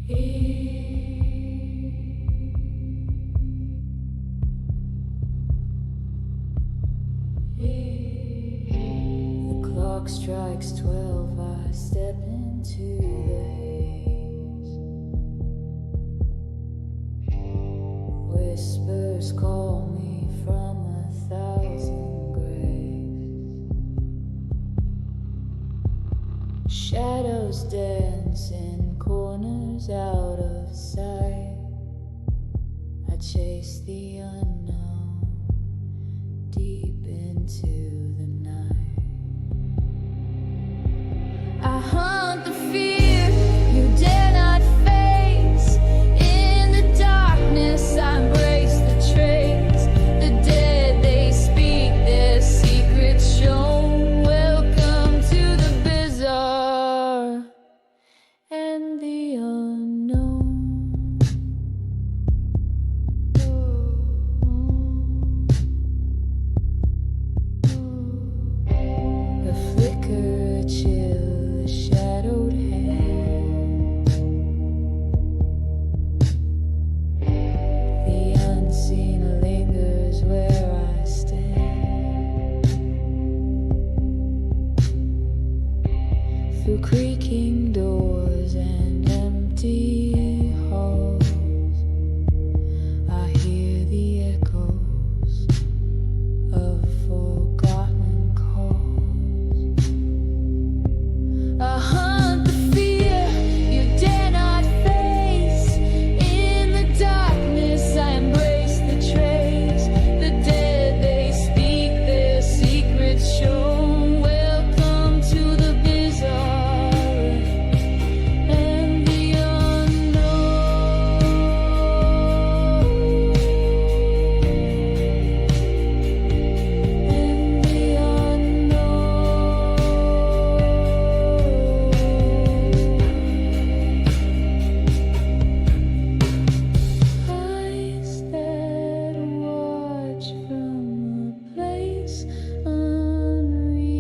The clock strikes 12, I step into the haze. Whispers call me from 1,000 graves. Shadows dance in corners out of sight. I chase the unknown deep into the night. I hunt the fear you dare not face. In the darkness I embrace the trace. The dead, they speak their secrets shown. Welcome to the bizarre and the unknown. A flicker, a chill, a shadowed hand. The unseen lingers where I stand. Through creaking doors and empty halls, I hear the echoes of forgotten calls. I hunt the fear you dare not face. In the darkness I embrace the trace. The dead, they speak their secrets shown. Welcome to the bizarre and the unknown. And the eyes that watch from a place unreal,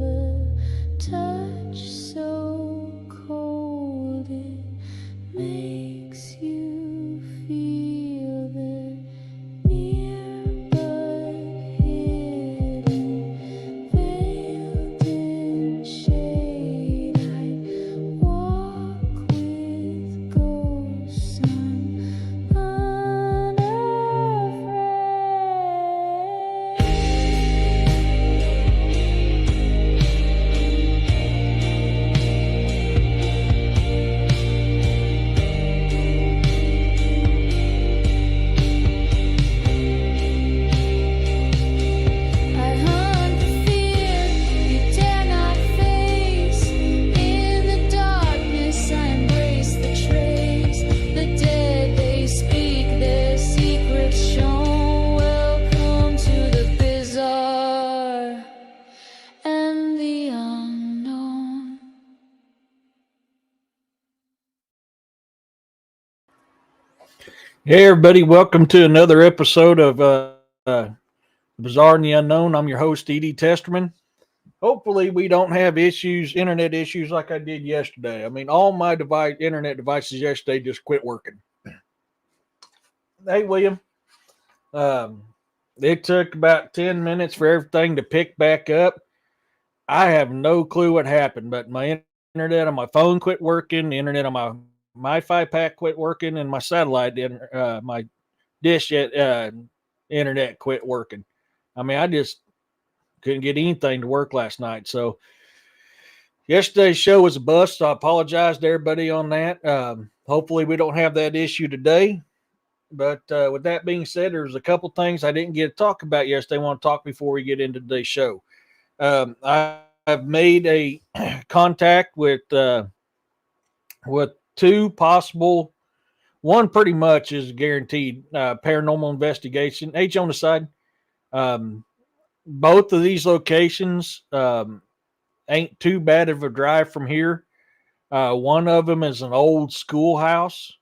a touch so cold it makes you feel they're near but hidden, veiled in shade. I walk with ghosts, I'm unafraid. I hunt the fear you dare not face. In the darkness I embrace the trace. The dead, they speak their secrets shown. Welcome to the bizarre and the unknown. Hey, everybody, welcome to another episode of Bizarre and the Unknown. I'm your host, Edie Testerman. Hopefully, we don't have internet issues like I did yesterday. I mean, all my internet devices yesterday just quit working. Hey, William, um, it took about 10 minutes for everything to pick back up. I have no clue what happened, but my internet on my phone quit working, the internet on my MiFi pack quit working, and my my dish internet quit working. I mean, I just couldn't get anything to work last night. So yesterday's show was a bust. So I apologize to everybody on that. Hopefully we don't have that issue today. But with that being said, there's a couple things I didn't get to talk about yesterday. I want to talk before we get into today's show. I've made a contact with two possible. One pretty much is guaranteed paranormal investigation. H on the side. Both of these locations ain't too bad of a drive from here. One of them is an old schoolhouse.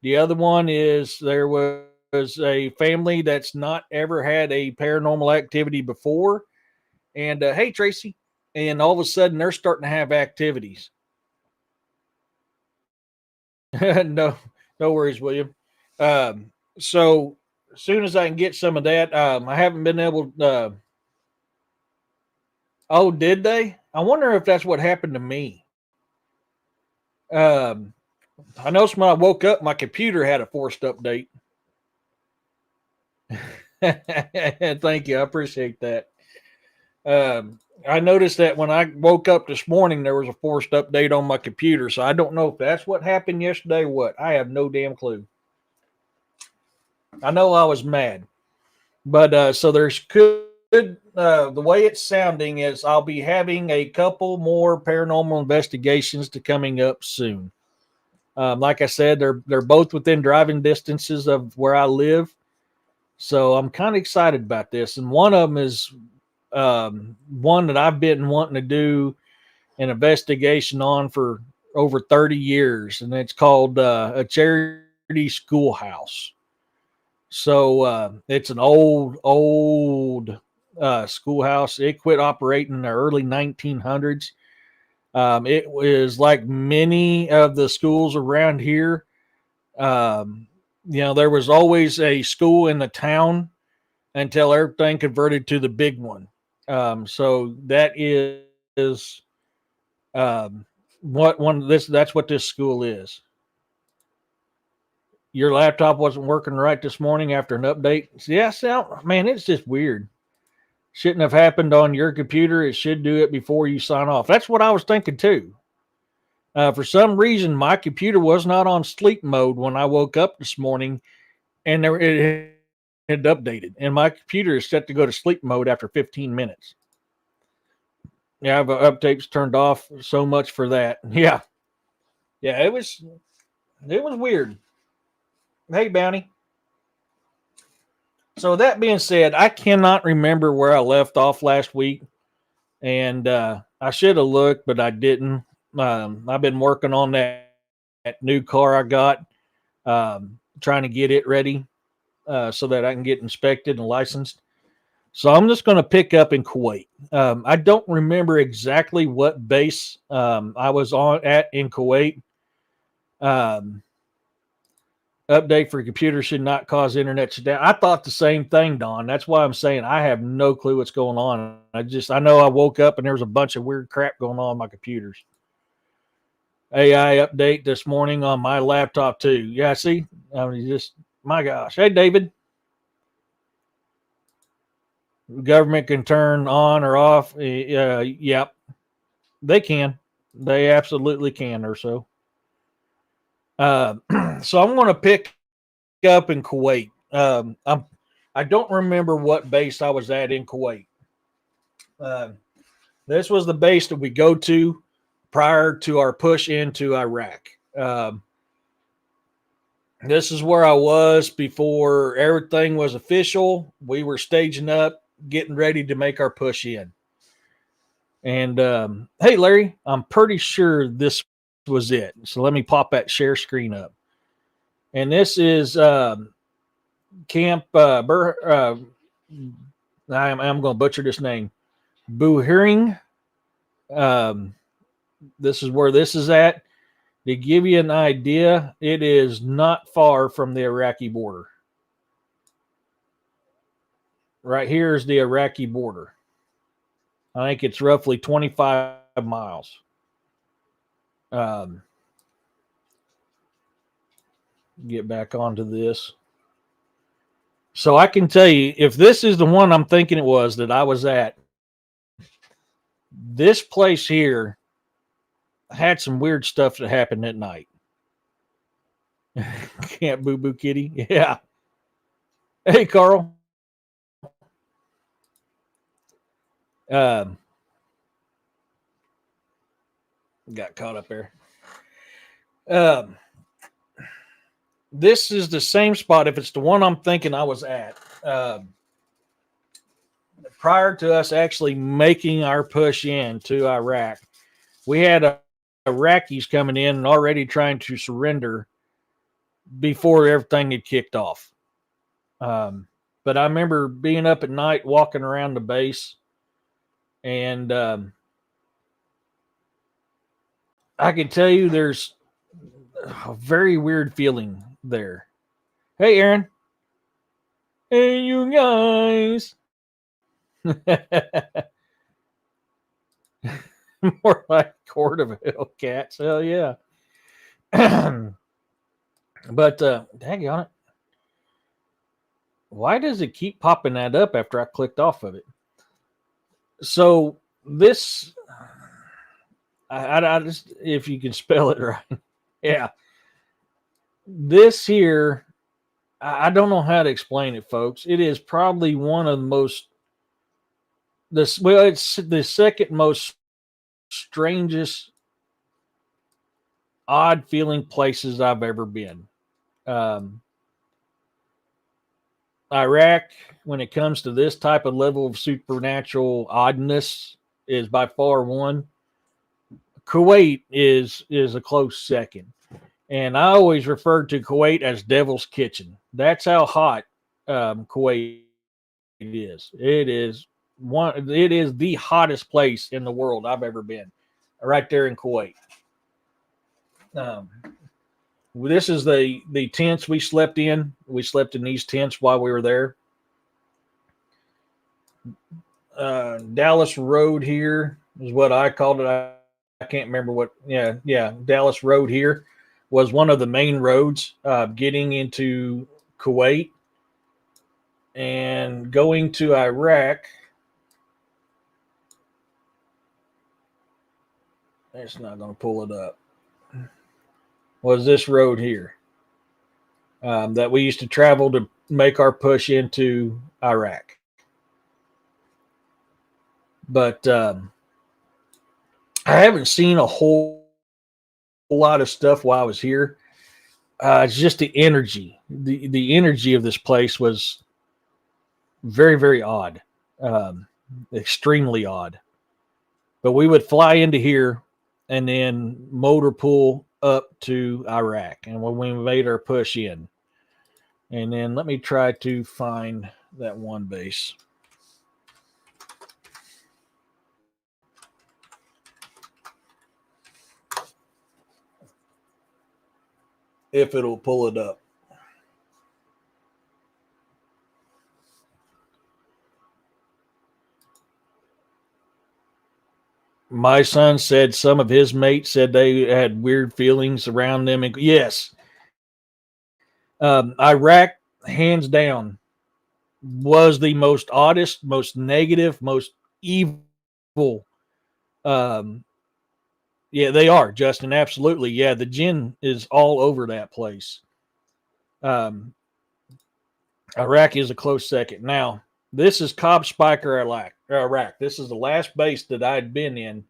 The other one is there was a family that's not ever had a paranormal activity before. And hey, Tracy. And all of a sudden they're starting to have activities. No, no worries, William. So as soon as I can get some of that, I haven't been able. Oh, did they? I wonder if that's what happened to me. Um, I noticed when I woke up, my computer had a forced update. Thank you, I appreciate that. I noticed that when I woke up this morning, there was a forced update on my computer. So I don't know if that's what happened yesterday or what. I have no damn clue. I know I was mad. But so there's could the way it's sounding is I'll be having a couple more paranormal investigations to coming up soon. Like I said, they're both within driving distances of where I live, so I'm kind of excited about this. And one of them is one that I've been wanting to do an investigation on for over 30 years, and it's called a charity schoolhouse. So it's an old schoolhouse. It quit operating in the early 1900s. It was like many of the schools around here. There was always a school in the town until everything converted to the big one. So that is what one this that's what this school is. Your laptop wasn't working right this morning after an update. Yeah, man, it's just weird. Shouldn't have happened on your computer. It should do it before you sign off. That's what I was thinking too. For some reason, my computer was not on sleep mode when I woke up this morning, and it had updated. And my computer is set to go to sleep mode after 15 minutes. Yeah, I've updates turned off. So much for that. Yeah, it was weird. Hey, Bounty. So that being said, I cannot remember where I left off last week, and I should have looked, but I didn't. I've been working on that new car I got, trying to get it ready so that I can get inspected and licensed. So I'm just going to pick up in Kuwait. I don't remember exactly what base I was at in Kuwait. Update for computer should not cause internet shutdown. I thought the same thing, Don. That's why I'm saying I have no clue what's going on. I know I woke up and there was a bunch of weird crap going on my computers. AI update this morning on my laptop too. Yeah, see, I mean, just my gosh. Hey, David. Government can turn on or off. Yep, they can. They absolutely can, or so. So I'm going to pick up in Kuwait. I don't remember what base I was at in Kuwait. This was the base that we go to prior to our push into Iraq. This is where I was before everything was official. We were staging up, getting ready to make our push in. And hey, Larry, I'm pretty sure this was it. So let me pop that share screen up. And this is Camp I'm going to butcher this name. Buhiring. This is where this is at. To give you an idea, it is not far from the Iraqi border. Right here is the Iraqi border. I think it's roughly 25 miles. Get back onto this. So I can tell you, if this is the one I'm thinking it was that I was at, this place here had some weird stuff that happened at night. Can't boo boo kitty. Yeah. Hey, Carl. Got caught up there. This is the same spot. If it's the one I'm thinking I was at, prior to us actually making our push in to Iraq, we had Iraqis coming in and already trying to surrender before everything had kicked off. But I remember being up at night, walking around the base, and I can tell you there's a very weird feeling there. Hey, Aaron. Hey, you guys. More like Court of Hellcats. Hell yeah. But dang on it. Why does it keep popping that up after I clicked off of it? So this, I just, if you can spell it right. Yeah. This here, I don't know how to explain it, folks. It is probably one of the most, this, well, it's the second most strangest, odd feeling places I've ever been. Um, Iraq, when it comes to this type of level of supernatural oddness, is by far one. Kuwait is a close second, and I always referred to Kuwait as Devil's Kitchen. That's how hot Kuwait is. It is one. It is the hottest place in the world I've ever been, right there in Kuwait. Um, this is the tents we slept in. We slept in these tents while we were there. Dallas Road here is what I called it. I can't remember what. Yeah. Dallas Road here was one of the main roads getting into Kuwait and going to Iraq. It's not going to pull it up. Was this road here that we used to travel to make our push into Iraq? But I haven't seen a whole lot of stuff while I was here. It's just the energy. The energy of this place was very, very odd, extremely odd. But we would fly into here and then motor pool up to Iraq, and when we made our push in, and then let me try to find that one base. If it'll pull it up. My son said some of his mates said they had weird feelings around them. And yes, Iraq, hands down, was the most oddest, most negative, most evil. Um, yeah, they are, Justin. Absolutely. Yeah, the gin is all over that place. Um, Iraq is a close second. Now, this is Cobb Spiker, Iraq. This is the last base that I'd been in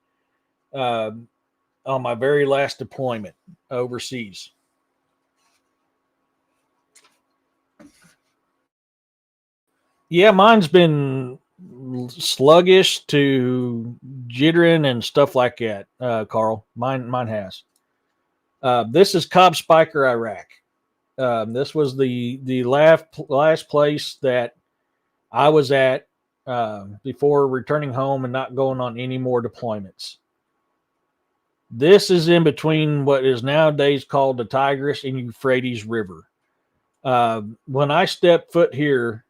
on my very last deployment overseas. Yeah, mine's been sluggish to jittering and stuff like that, Carl. Mine has. This is Cobb Spiker, Iraq. This was the last place that I was at before returning home and not going on any more deployments. This is in between what is nowadays called the Tigris and Euphrates River. When I stepped foot here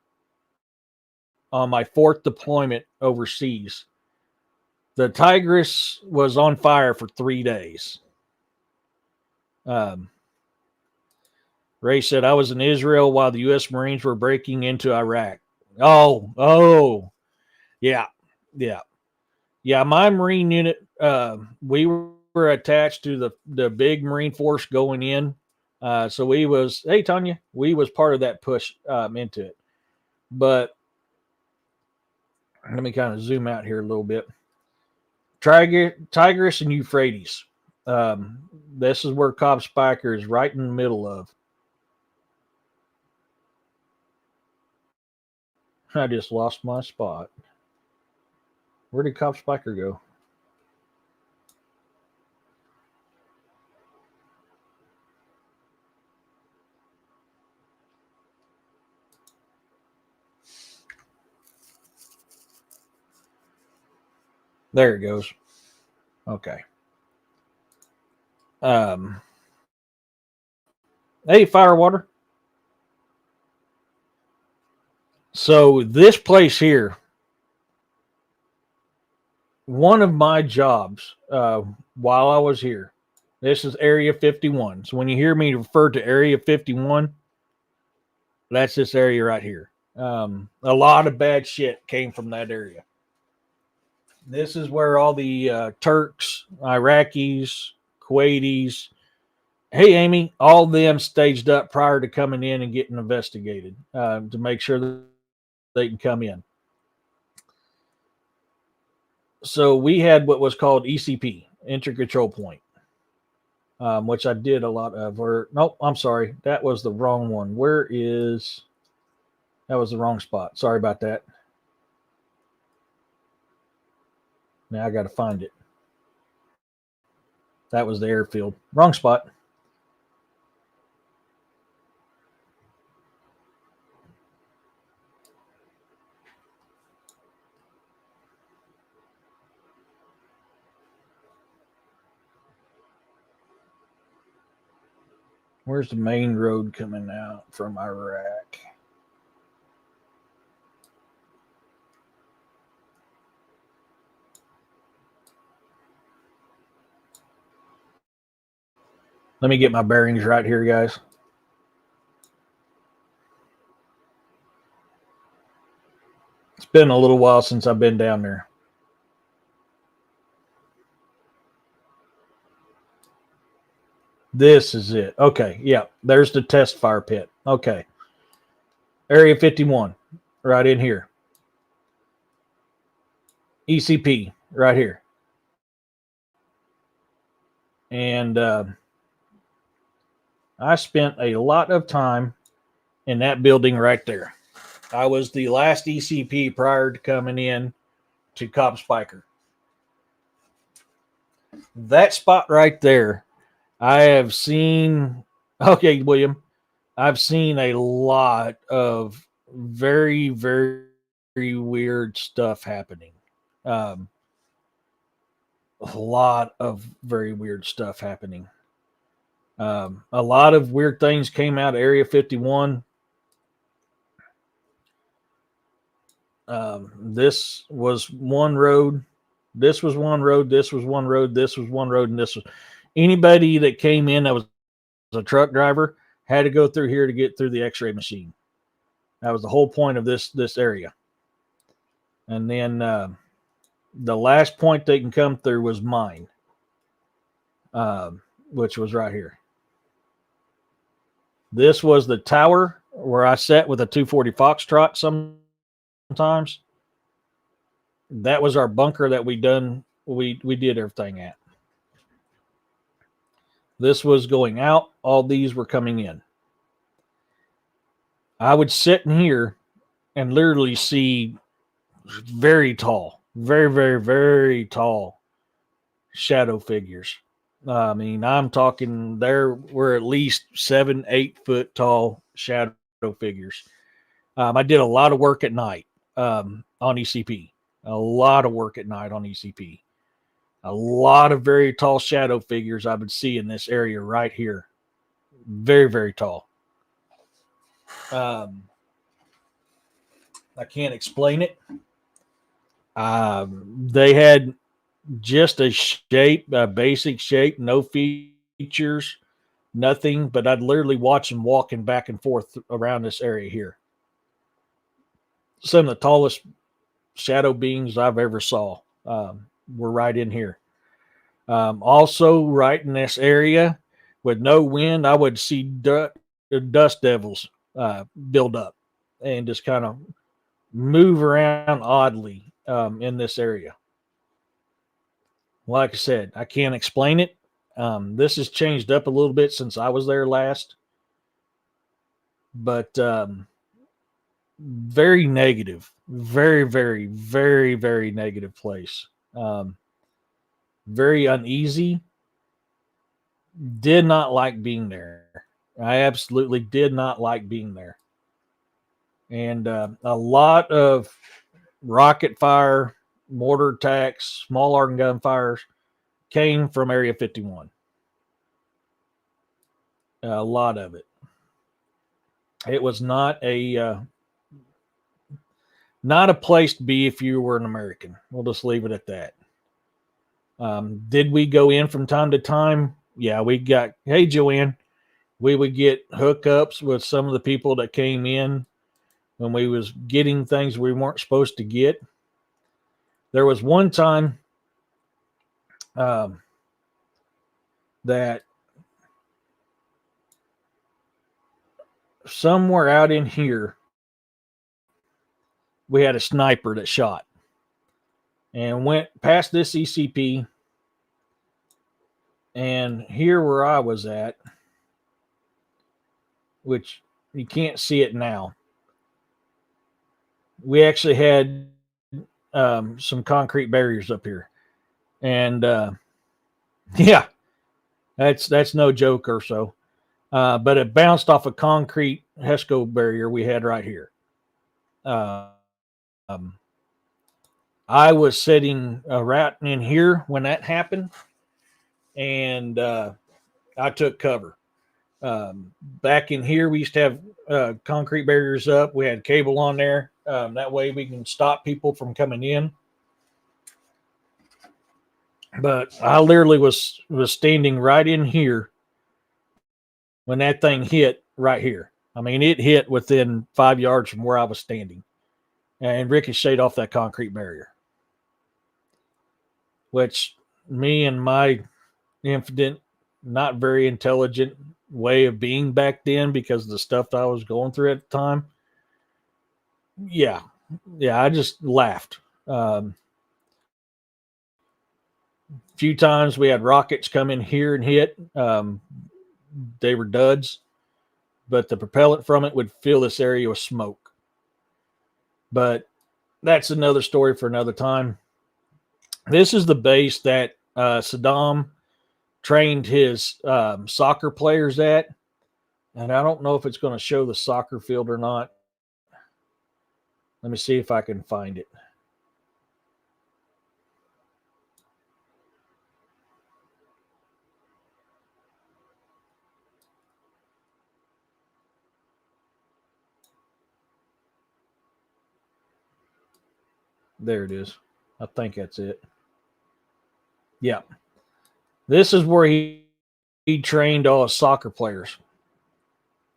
on my fourth deployment overseas, the Tigris was on fire for 3 days. Ray said, I was in Israel while the U.S. Marines were breaking into Iraq. Oh, yeah. My Marine unit, we were attached to the big Marine force going in. So we was, hey, Tanya, we was part of that push into it. But let me kind of zoom out here a little bit. Tigris and Euphrates. This is where Cobb Spiker is right in the middle of. I just lost my spot. Where did Cobb Spiker go? There it goes. Okay. Hey, Firewater. So this place here, one of my jobs while I was here, this is Area 51. So when you hear me refer to Area 51, that's this area right here. A lot of bad shit came from that area. This is where all the Turks, Iraqis, Kuwaitis, hey Amy, all them staged up prior to coming in and getting investigated to make sure that they can come in. So we had what was called ECP, Entry Control Point, which I did a lot of. Or nope, I'm sorry, that was the wrong one. Where is that? Was the wrong spot. Sorry about that. Now I got to find it. That was the airfield. Wrong spot. Where's the main road coming out from Iraq? Let me get my bearings right here, guys. It's been a little while since I've been down there. This is it. Okay, yeah, there's the test fire pit. Okay. Area 51, right in here. ECP, right here. And I spent a lot of time in that building right there. I was the last ECP prior to coming in to Cobb Spiker. That spot right there, I have seen, okay, William, I've seen a lot of very, very weird stuff happening. Um, a lot of very weird stuff happening. A lot of weird things came out of Area 51. This was one road. This was one road. This was one road. This was one road. And this was anybody that came in that was a truck driver had to go through here to get through the X-ray machine. That was the whole point of this area. And then the last point they can come through was mine, which was right here. This was the tower where I sat with a 240 Foxtrot sometimes. That was our bunker that we did everything at. This was going out. All these were coming in. I would sit in here and literally see very tall, very, very, very tall shadow figures. I mean, I'm talking there were at least 7-8 foot tall shadow figures. I did a lot of work at night on ECP. A lot of work at night on ECP. A lot of very tall shadow figures I would see in this area right here. Very, very tall. I can't explain it. They had just a shape, a basic shape, no features, nothing, but I'd literally watch them walking back and forth around this area here. Some of the tallest shadow beings I've ever saw were right in here. Also, right in this area with no wind, I would see dust devils build up and just kind of move around oddly in this area. Like I said, I can't explain it. This has changed up a little bit since I was there last, but very negative, very, very, very, very negative place. Very uneasy. Did not like being there. I absolutely did not like being there. And a lot of rocket fire, mortar attacks, small arm gun fires came from Area 51. A lot of it. It was not a place to be if you were an American. We'll just leave it at that. Did we go in from time to time? Yeah, we got, hey, Joanne, we would get hookups with some of the people that came in when we was getting things we weren't supposed to get. There was one time um, that somewhere out in here, we had a sniper that shot and went past this ECP. And here where I was at, which you can't see it now, we actually had some concrete barriers up here. And yeah, that's no joke or so. But it bounced off a concrete HESCO barrier we had right here. Um, I was sitting right in here when that happened, and I took cover. Back in here, we used to have concrete barriers up. We had cable on there. That way we can stop people from coming in. But I literally was standing right in here when that thing hit right here. I mean, it hit within 5 yards from where I was standing and ricocheted off that concrete barrier, which me and my infident, not very intelligent way of being back then because of the stuff that I was going through at the time. Yeah. Yeah. I just laughed. Few times we had rockets come in here and hit. They were duds, but the propellant from it would fill this area with smoke. But that's another story for another time. This is the base that Saddam trained his soccer players at. And I don't know if it's going to show the soccer field or not. Let me see if I can find it. There it is. I think that's it. Yeah. This is where he trained all his soccer players.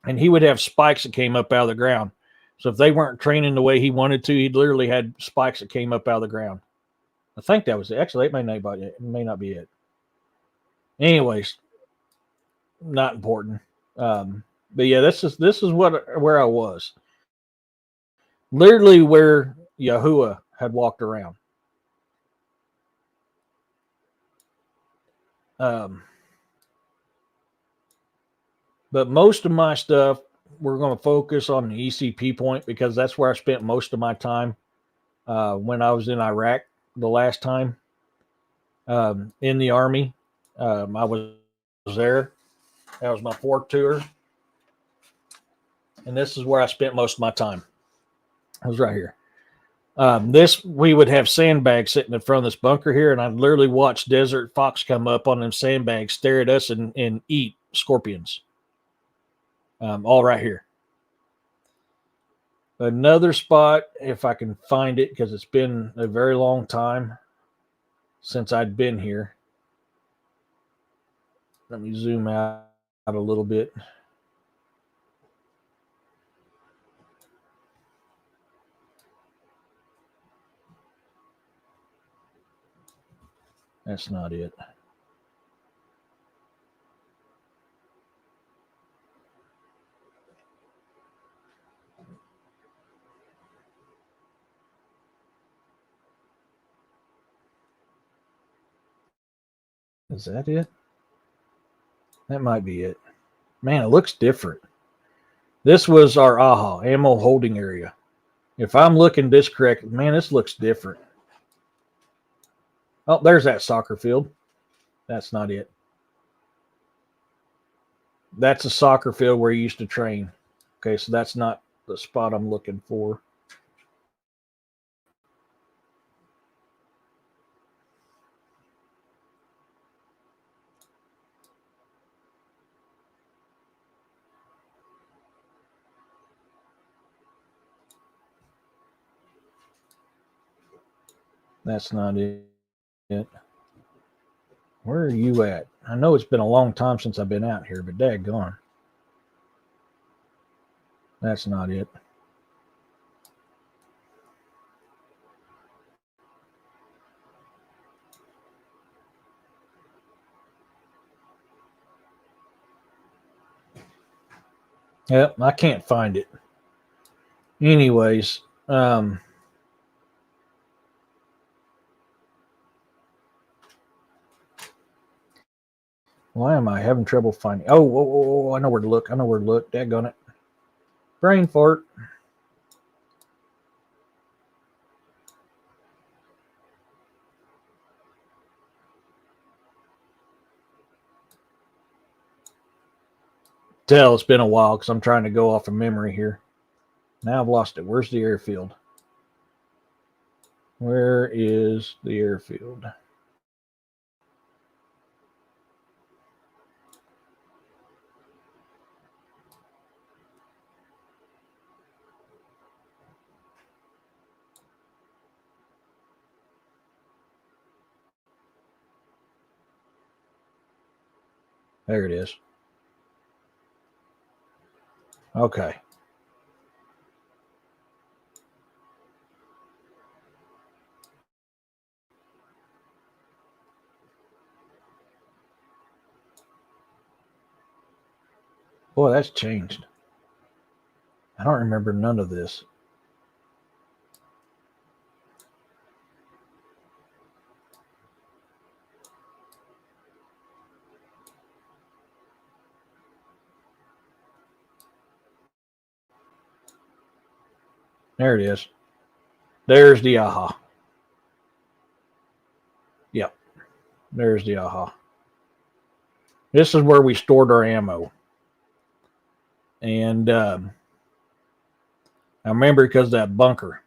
And he would have spikes that came up out of the ground. So if they weren't training the way he wanted to, he literally had spikes that came up out of the ground. I think that was it. Actually, it may not be it. Anyways, not important. But yeah, this is where I was. Literally where Yahuwah had walked around. But most of my stuff, we're going to focus on the ECP point because that's where I spent most of my time when I was in Iraq the last time in the Army. I was there. That was my fourth tour. And this is where I spent most of my time. I was right here. This, we would have sandbags sitting in front of this bunker here, and I'd literally watch Desert Fox come up on them sandbags, stare at us, and eat scorpions. All right here. Another spot, if I can find it, because it's been a very long time since I'd been here. Let me zoom out a little bit. That's not it. Is that it? That might be it. Man, it looks different. This was our AHA, ammo holding area. If I'm looking this correct, man, this looks different. Oh, there's that soccer field. That's not it. That's a soccer field where you used to train. Okay, so that's not the spot I'm looking for. That's not it. Where are you at? I know it's been a long time since I've been out here, but daggone. That's not it. Yep, I can't find it. Anyways, why am I having trouble finding? Oh, I know where to look. I know where to look. Daggone it. Brain fart. Tell it's been a while because I'm trying to go off of memory here. Now I've lost it. Where's the airfield? Where is the airfield? There it is. Okay. Boy, that's changed. I don't remember none of this. There it is. There's the aha. Yep. There's the aha. This is where we stored our ammo. And I remember because that bunker.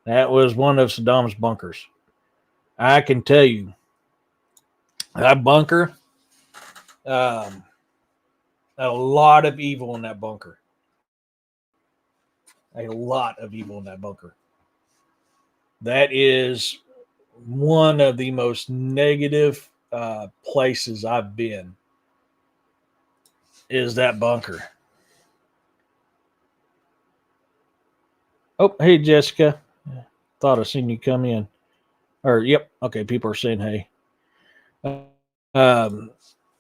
That was one of Saddam's bunkers. I can tell you, that bunker, a lot of evil in that bunker. A lot of evil in that bunker. That is one of the most negative places I've been. Is that bunker? Oh, hey Jessica. Thought I seen you come in. Or yep, okay. People are saying hey.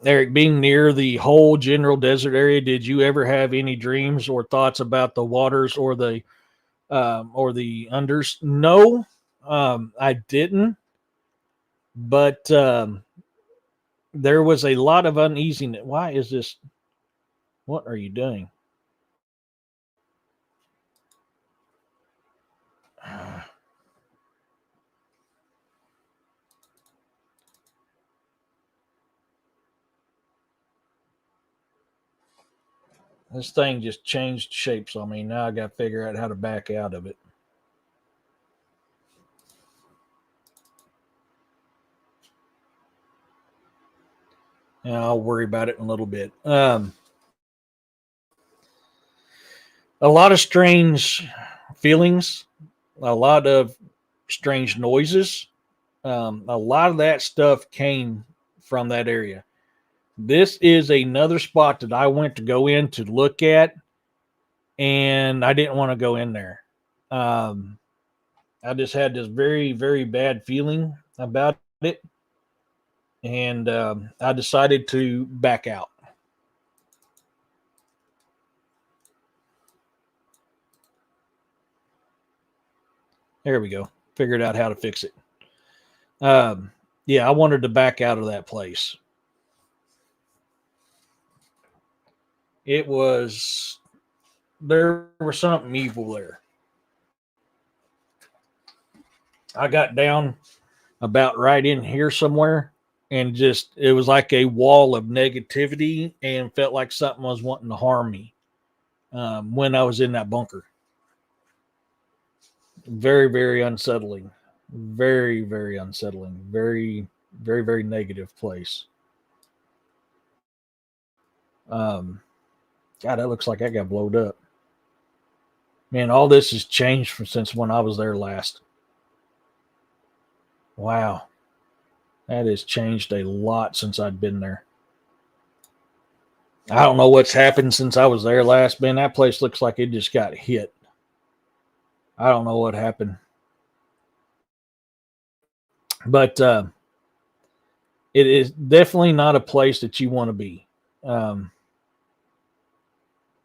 Eric, being near the whole general desert area, did you ever have any dreams or thoughts about the waters or the unders? No, I didn't. But there was a lot of uneasiness. Why is this? What are you doing? This thing just changed shapes on me. Now I got to figure out how to back out of it. And I'll worry about it in a little bit. A lot of strange feelings, a lot of strange noises. A lot of that stuff came from that area. This is another spot that I went to go in to look at, and I didn't want to go in there. Um, I just had this very, very bad feeling about it, and I decided to back out. There we go. Figured out how to fix it. Yeah, I wanted to back out of that place. It was there was something evil there. I got down about right in here somewhere, and just it was like a wall of negativity, and felt like something was wanting to harm me when I was in that bunker. Very, very unsettling. Very, very unsettling. Very, very, very negative place. Um, God, that looks like I got blowed up. Man, all this has changed from since when I was there last. Wow. That has changed a lot since I'd been there. I don't know what's happened since I was there last, man. That place looks like it just got hit. I don't know what happened. But it is definitely not a place that you want to be. Um,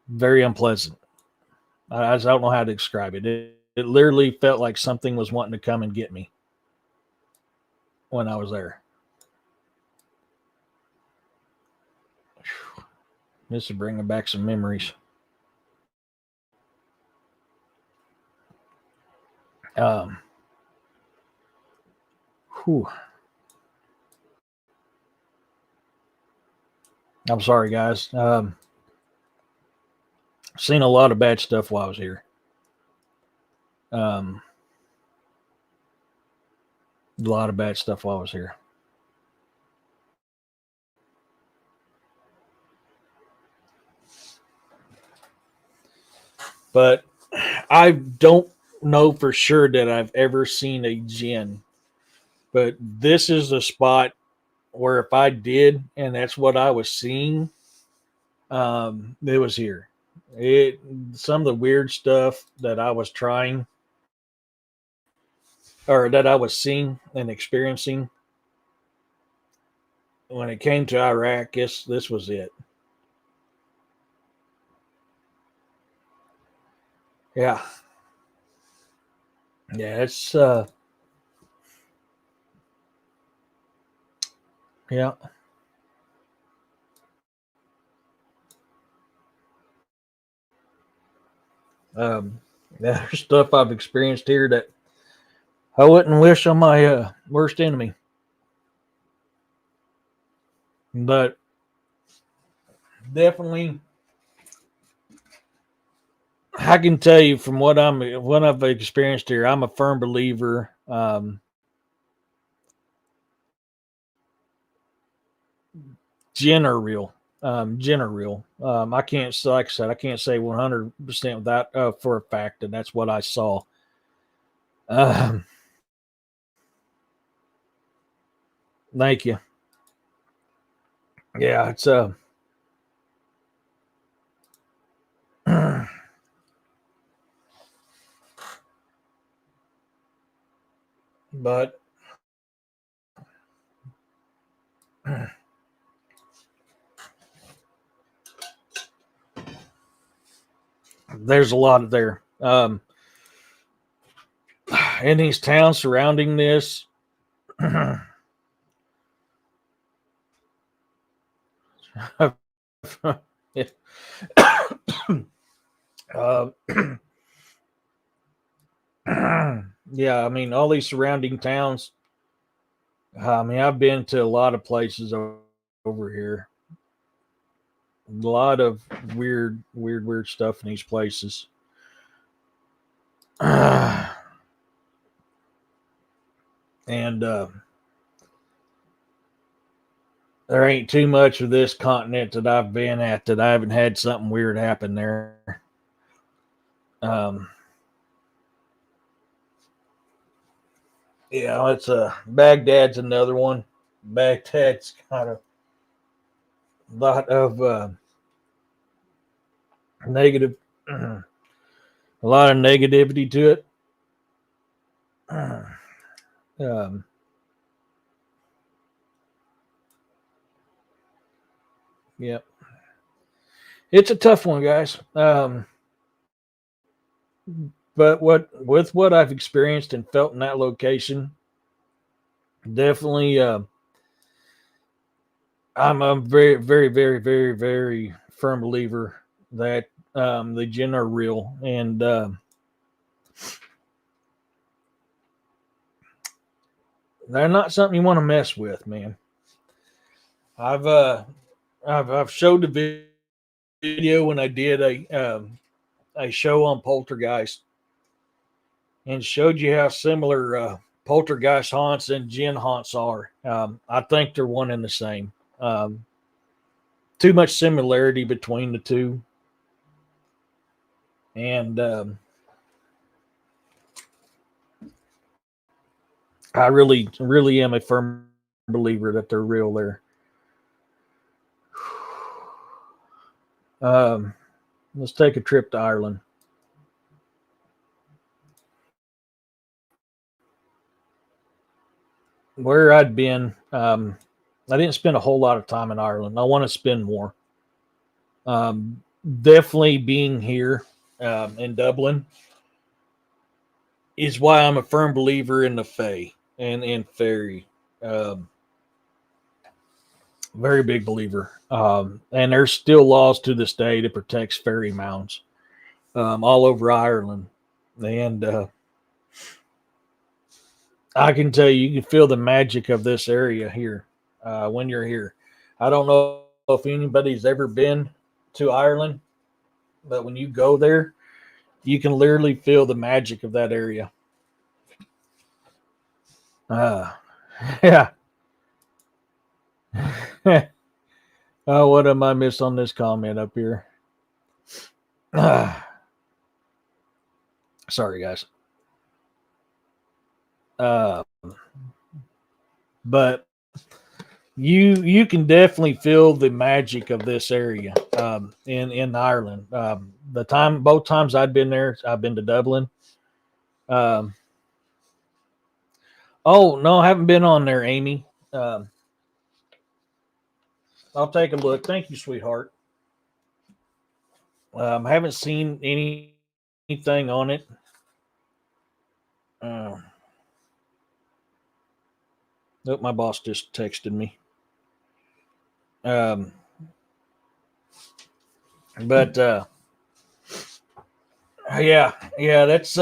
very unpleasant. I just don't know how to describe it. It literally felt like something was wanting to come and get me when I was there. This is bringing back some memories. Um, whew. I'm sorry, guys. Seen a lot of bad stuff while I was here. Um, a lot of bad stuff while I was here. But I don't know for sure that I've ever seen a gin. But this is the spot where if I did, and that's what I was seeing, it was here. It some of the weird stuff that I was trying or that I was seeing and experiencing when it came to Iraq, this was it. Yeah. Yeah, it's yeah. There's stuff I've experienced here that I wouldn't wish on my worst enemy. But definitely I can tell you from what I've experienced here, I'm a firm believer. Gin are real. Gin are real. I can't, like I said, I can't say 100% without for a fact, and that's what I saw. Um, thank you. Yeah, it's but there's a lot of there. In these towns surrounding this, uh, yeah, I mean, all these surrounding towns. I mean, I've been to a lot of places over here. A lot of weird stuff in these places. And there ain't too much of this continent that I've been at that I haven't had something weird happen there. Um, yeah, it's Baghdad's another one. Baghdad's got a lot of negative, a lot of negativity to it. Um, yeah, it's a tough one, guys. But what I've experienced and felt in that location, definitely, I'm a very firm believer that the gin are real, and they're not something you want to mess with, man. I've uh, I've showed the video when I did a show on poltergeist and showed you how similar poltergeist haunts and gin haunts are. I think they're one and the same. Um, Too much similarity between the two, and I really, really am a firm believer that they're real there. Let's take a trip to Ireland. Where I'd been, I didn't spend a whole lot of time in Ireland. I want to spend more. Um, Definitely being here in Dublin is why I'm a firm believer in the Fae and fairy. Um, Very big believer. And there's still laws to this day that protects fairy mounds all over Ireland. And I can tell you, you can feel the magic of this area here when you're here. I don't know if anybody's ever been to Ireland, but when you go there, you can literally feel the magic of that area. Uh, yeah. Oh, what am I missed on this comment up here? Sorry, guys. Uh, but you can definitely feel the magic of this area in Ireland. Both times I've been there, I've been to Dublin. Um, oh no, I haven't been on there, Amy. I'll take a look. Thank you, sweetheart. I haven't seen anything on it. Uh, Nope, my boss just texted me. Um, but yeah, that's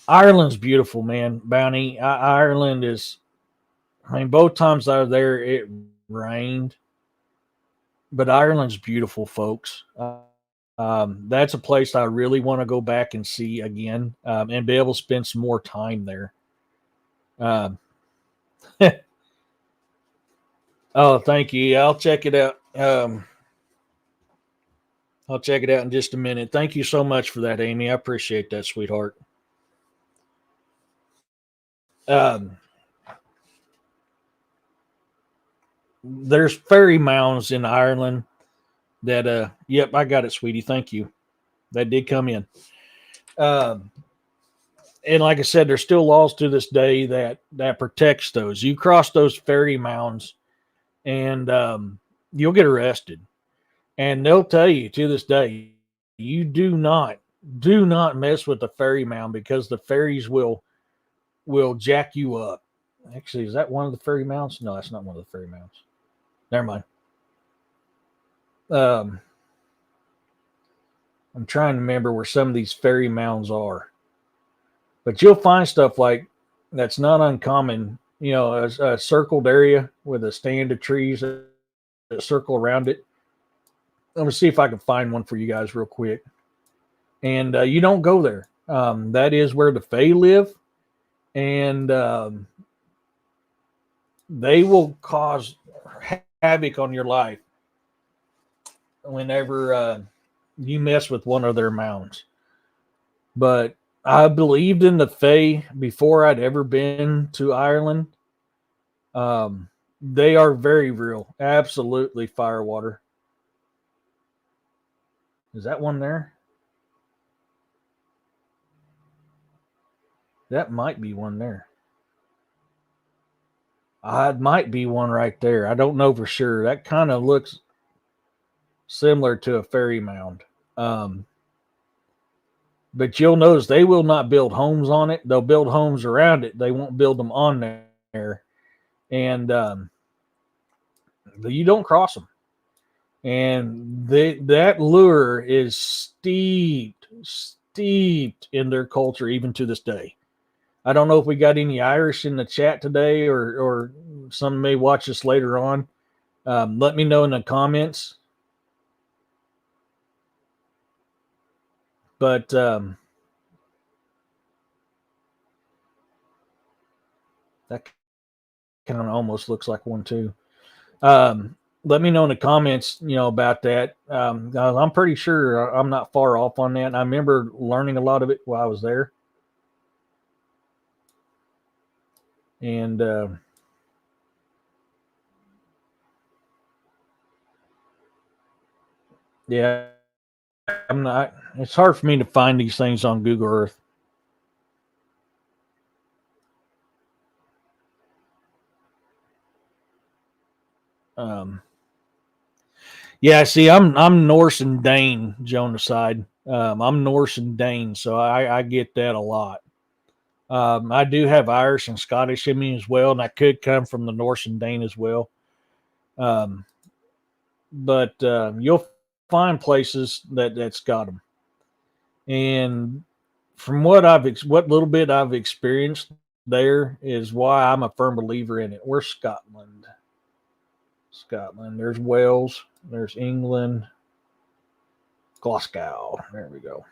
Ireland's beautiful, man. Bounty, Ireland is. I mean, both times I was there, it rained, but Ireland's beautiful, folks. That's a place I really want to go back and see again, and be able to spend some more time there. Um, oh, thank you. I'll check it out. I'll check it out in just a minute. Thank you so much for that, Amy. I appreciate that, sweetheart. Um, there's fairy mounds in Ireland that yep, I got it, sweetie. Thank you. That did come in. Um, and like I said, there's still laws to this day that protects those. You cross those fairy mounds, and you'll get arrested. And they'll tell you to this day, you do not mess with the fairy mound because the fairies will jack you up. Actually, is that one of the fairy mounds? No, that's not one of the fairy mounds. Never mind. Um, I'm trying to remember where some of these fairy mounds are, but you'll find stuff like that's not uncommon. You know, a circled area with a stand of trees that circle around it. Let me see if I can find one for you guys real quick. And you don't go there. That is where the Fae live, and they will cause havoc on your life whenever you mess with one of their mounds. But I believed in the Fae before I'd ever been to Ireland. They are very real. Absolutely firewater. Is that one there? That might be one there. It might be one right there. I don't know for sure. That kind of looks similar to a fairy mound. Um, but you'll notice they will not build homes on it. They'll build homes around it. They won't build them on there. And you don't cross them. And that lure is steeped in their culture even to this day. I don't know if we got any Irish in the chat today, or some may watch us later on. Let me know in the comments. But that kind of almost looks like one too. Let me know in the comments, about that. I'm pretty sure I'm not far off on that. I remember learning a lot of it while I was there. And yeah, I'm not. It's hard for me to find these things on Google Earth. Um, yeah, see, I'm Norse and Dane, Jonaside. I'm Norse and Dane, so I get that a lot. I do have Irish and Scottish in me as well, and I could come from the Norse and Dane as well. Um, but you'll find places that's got them. And from what little bit I've experienced there is why I'm a firm believer in it. We're Scotland. Scotland. There's Wales. There's England. Glasgow. There we go.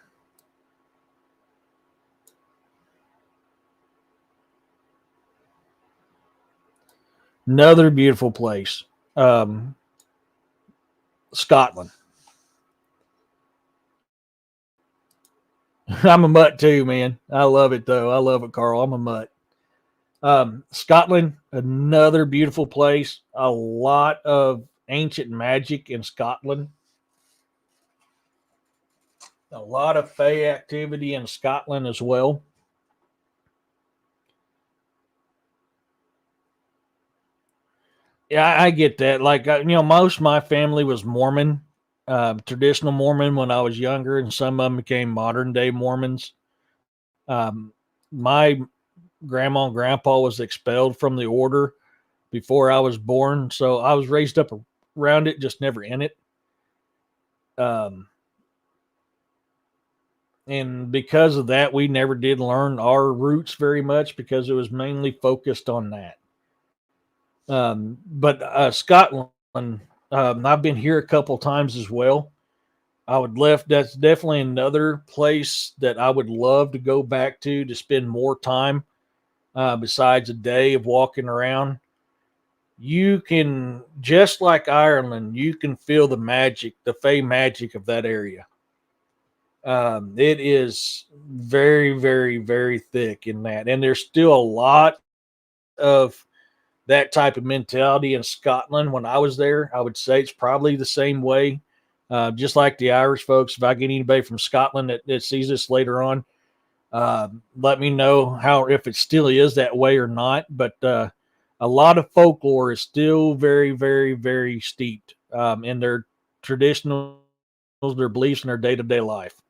Another beautiful place. Um, Scotland. I'm a mutt too, man. I love it though. I love it, Carl. I'm a mutt. Scotland, another beautiful place. A lot of ancient magic in Scotland. A lot of Fey activity in Scotland as well. Yeah, I get that. Like, most of my family was Mormon, traditional Mormon when I was younger, and some of them became modern day Mormons. Um, my grandma and grandpa was expelled from the order before I was born, so I was raised up around it, just never in it. Um, and because of that, we never did learn our roots very much because it was mainly focused on that. But Scotland, I've been here a couple times as well. I would left. That's definitely another place that I would love to go back to spend more time. Besides a day of walking around, you can just like Ireland, you can feel the magic, the Fey magic of that area. It is very, very, very thick in that, and there's still a lot of that type of mentality in Scotland. When I was there, I would say it's probably the same way. Just like the Irish folks, if I get anybody from Scotland that sees this later on, let me know how if it still is that way or not. But a lot of folklore is still very, very, very steeped in their traditional, their beliefs, in their day to day life.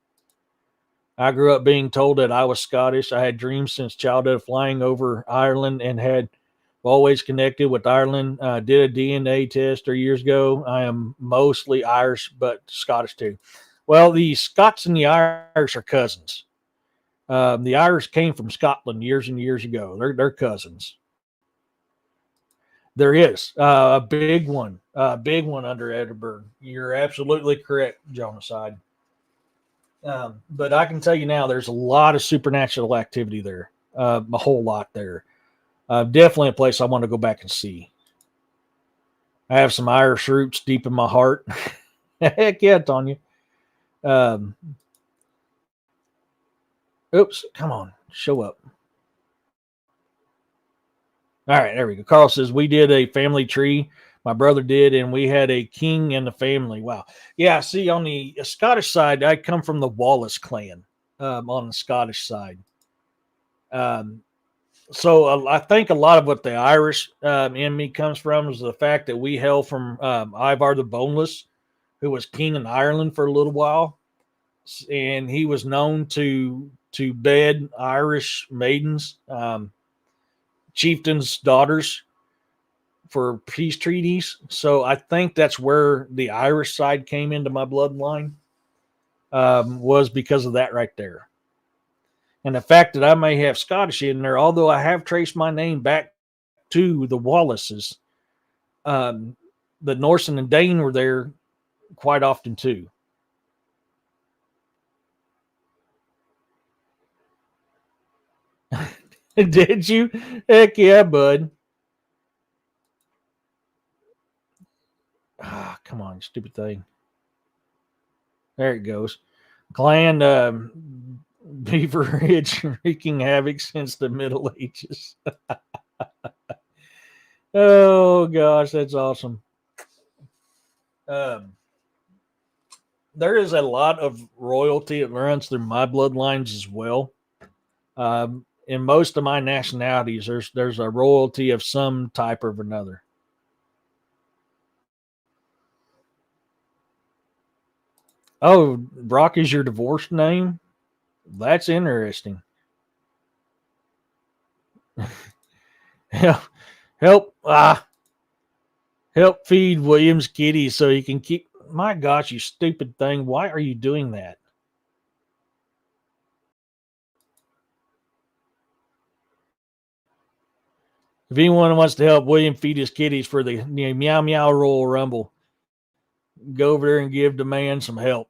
I grew up being told that I was Scottish. I had dreams since childhood of flying over Ireland and had always connected with Ireland. Did a DNA test 3 years ago. I am mostly Irish, but Scottish too. Well, the Scots and the Irish are cousins. The Irish came from Scotland years and years ago. They're cousins. There is a big one under Edinburgh. You're absolutely correct, Jonaside. But I can tell you now, there's a lot of supernatural activity there, a whole lot there. Definitely a place I want to go back and see. I have some Irish roots deep in my heart. Heck yeah, Tanya. Um, oops, come on, show up. All right, there we go. Carl says we did a family tree. My brother did, and we had a king in the family. Wow. Yeah, see, on the Scottish side, I come from the Wallace clan on the Scottish side. Um, so I think a lot of what the Irish in me comes from is the fact that we hail from Ivar the Boneless, who was king in Ireland for a little while, and he was known to bed Irish maidens, chieftains' daughters for peace treaties. So I think that's where the Irish side came into my bloodline, was because of that right there. And the fact that I may have Scottish in there, although I have traced my name back to the Wallaces, um, the Norse and the Dane were there quite often too. Did you? Heck yeah, bud. Ah, come on, stupid thing. There it goes. Clan Beaver Ridge wreaking havoc since the Middle Ages. Oh gosh, that's awesome. Um, there is a lot of royalty that runs through my bloodlines as well. In most of my nationalities, there's a royalty of some type or another. Oh, Brock is your divorced name? That's interesting. help, help feed William's kitty so he can keep. My gosh, you stupid thing! Why are you doing that? If anyone wants to help William feed his kitties for the Meow Meow Royal Rumble, go over there and give the man some help.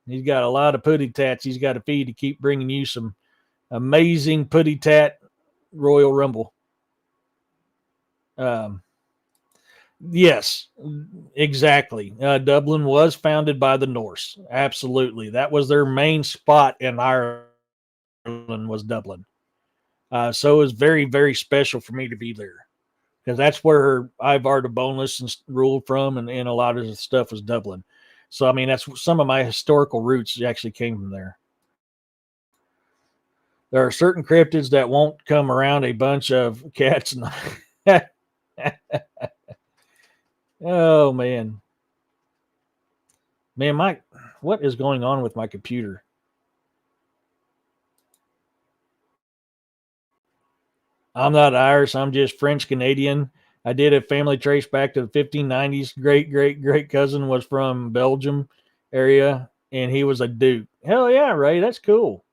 He's got a lot of putty tats he's got to feed to keep bringing you some amazing putty tat Royal Rumble. Um, yes, exactly. Dublin was founded by the Norse. Absolutely, that was their main spot in Ireland. Was Dublin. So it was very, very special for me to be there because that's where Ivar the Boneless ruled from, and a lot of the stuff was Dublin. So I mean, that's some of my historical roots actually came from there. There are certain cryptids that won't come around a bunch of cats. Oh man, what is going on with my computer? I'm not Irish. I'm just French Canadian. I did a family trace back to the 1590s. Great cousin was from Belgium area, and he was a duke. Hell yeah, Ray, that's cool.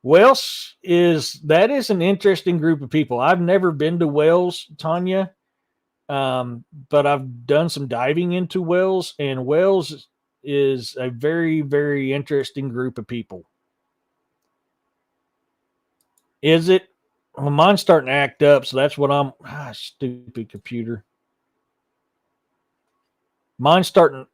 Welsh is an interesting group of people. I've never been to Wales, Tanya, but I've done some diving into Wales, and Wales is a very, very interesting group of people. Is it? Well, mine's starting to act up, so that's what I'm. Stupid computer. Mine's starting.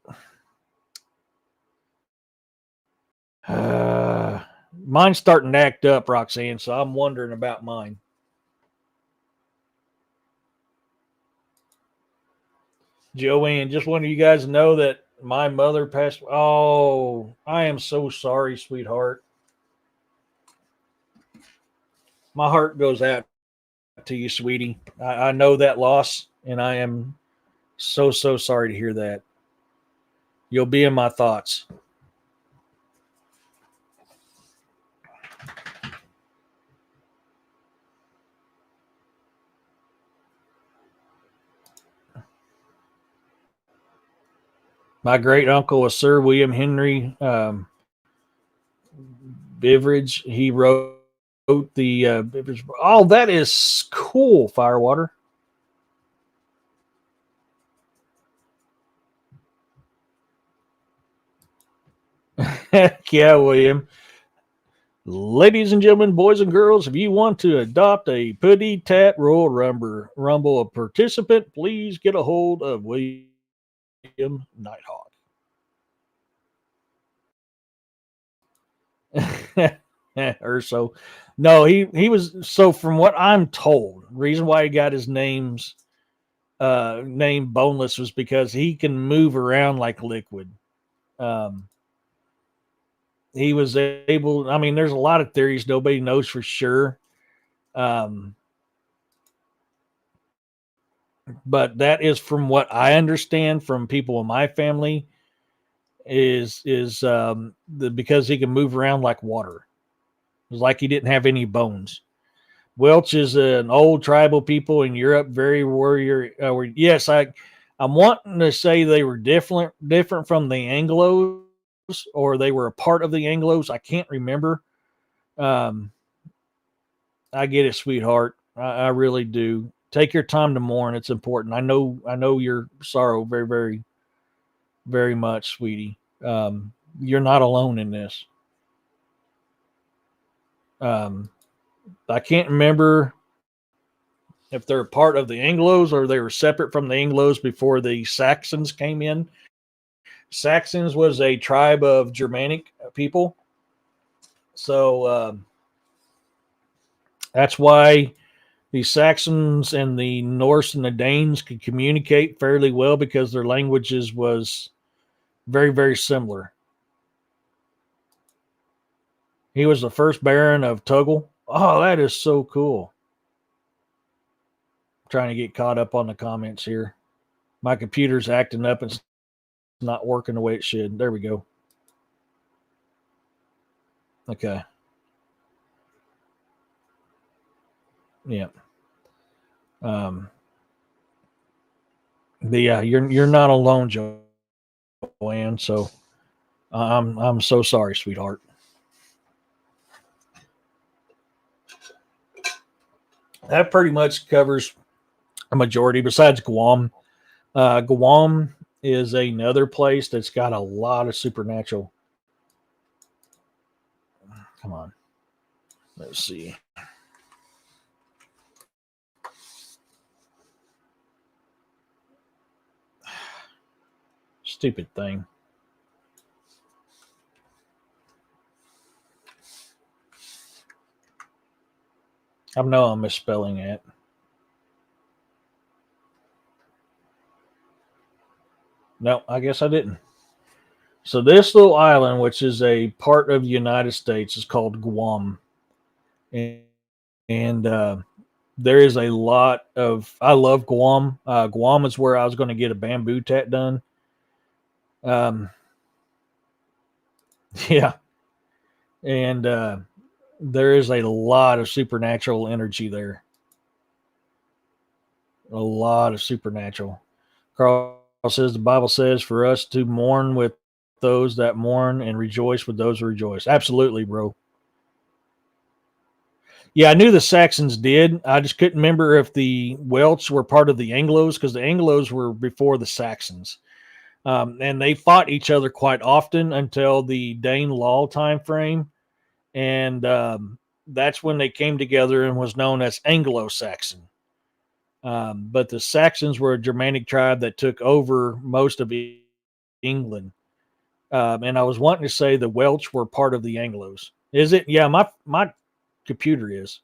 Uh, Mine's starting to act up, Roxanne. So I'm wondering about mine. Joanne, just wanted you guys to know that my mother passed. Oh, I am so sorry, sweetheart. My heart goes out to you, sweetie. I know that loss, and I am so sorry to hear that. You'll be in my thoughts. My great uncle was Sir William Henry Beveridge. He wrote the Beveridge. Oh, that is cool, Firewater. Heck yeah, William. Ladies and gentlemen, boys and girls, if you want to adopt a Putty Tat Royal Rumble a participant, please get a hold of William Nighthawk. Or so. No, he was so from what I'm told, reason why he got his name Boneless was because he can move around like liquid. Um, he was able. I mean, there's a lot of theories. Nobody knows for sure. Um, but that is from what I understand from people in my family is because he can move around like water. It was like he didn't have any bones. Welsh is an old tribal people in Europe, very warrior. Yes, I'm wanting to say they were different from the Anglos, or they were a part of the Anglos. I can't remember. Um, I get it, sweetheart. I really do. Take your time to mourn. It's important. I know your sorrow very much, sweetie. You're not alone in this. Um, I can't remember if they're part of the Anglos or they were separate from the Anglos before the Saxons came in. Saxons was a tribe of Germanic people. So that's why The Saxons and the Norse and the Danes could communicate fairly well because their languages was very, very similar. He was the first Baron of Tuggle. Oh, that is so cool. I'm trying to get caught up on the comments here. My computer's acting up and it's not working the way it should. There we go. Okay. Yeah. But yeah, you're not alone, Joanne. So I'm so sorry, sweetheart. That pretty much covers a majority. Besides Guam, Guam is another place that's got a lot of supernatural. Come on, let's see. Stupid thing. I know I'm misspelling it. No, I guess I didn't. So this little island, which is a part of the United States, is called Guam, and there is a lot of. I love Guam. Guam is where I was going to get a bamboo tat done. Um, yeah, and there is a lot of supernatural energy there. A lot of supernatural. Carl says the Bible says for us to mourn with those that mourn and rejoice with those who rejoice. Absolutely, bro. Yeah, I knew the Saxons did. I just couldn't remember if the Welsh were part of the Anglos because the Anglos were before the Saxons. And they fought each other quite often until the Dane Law time frame. And that's when they came together and was known as Anglo-Saxon. But the Saxons were a Germanic tribe that took over most of England. And I was wanting to say the Welsh were part of the Anglos. Is it? Yeah, my computer is.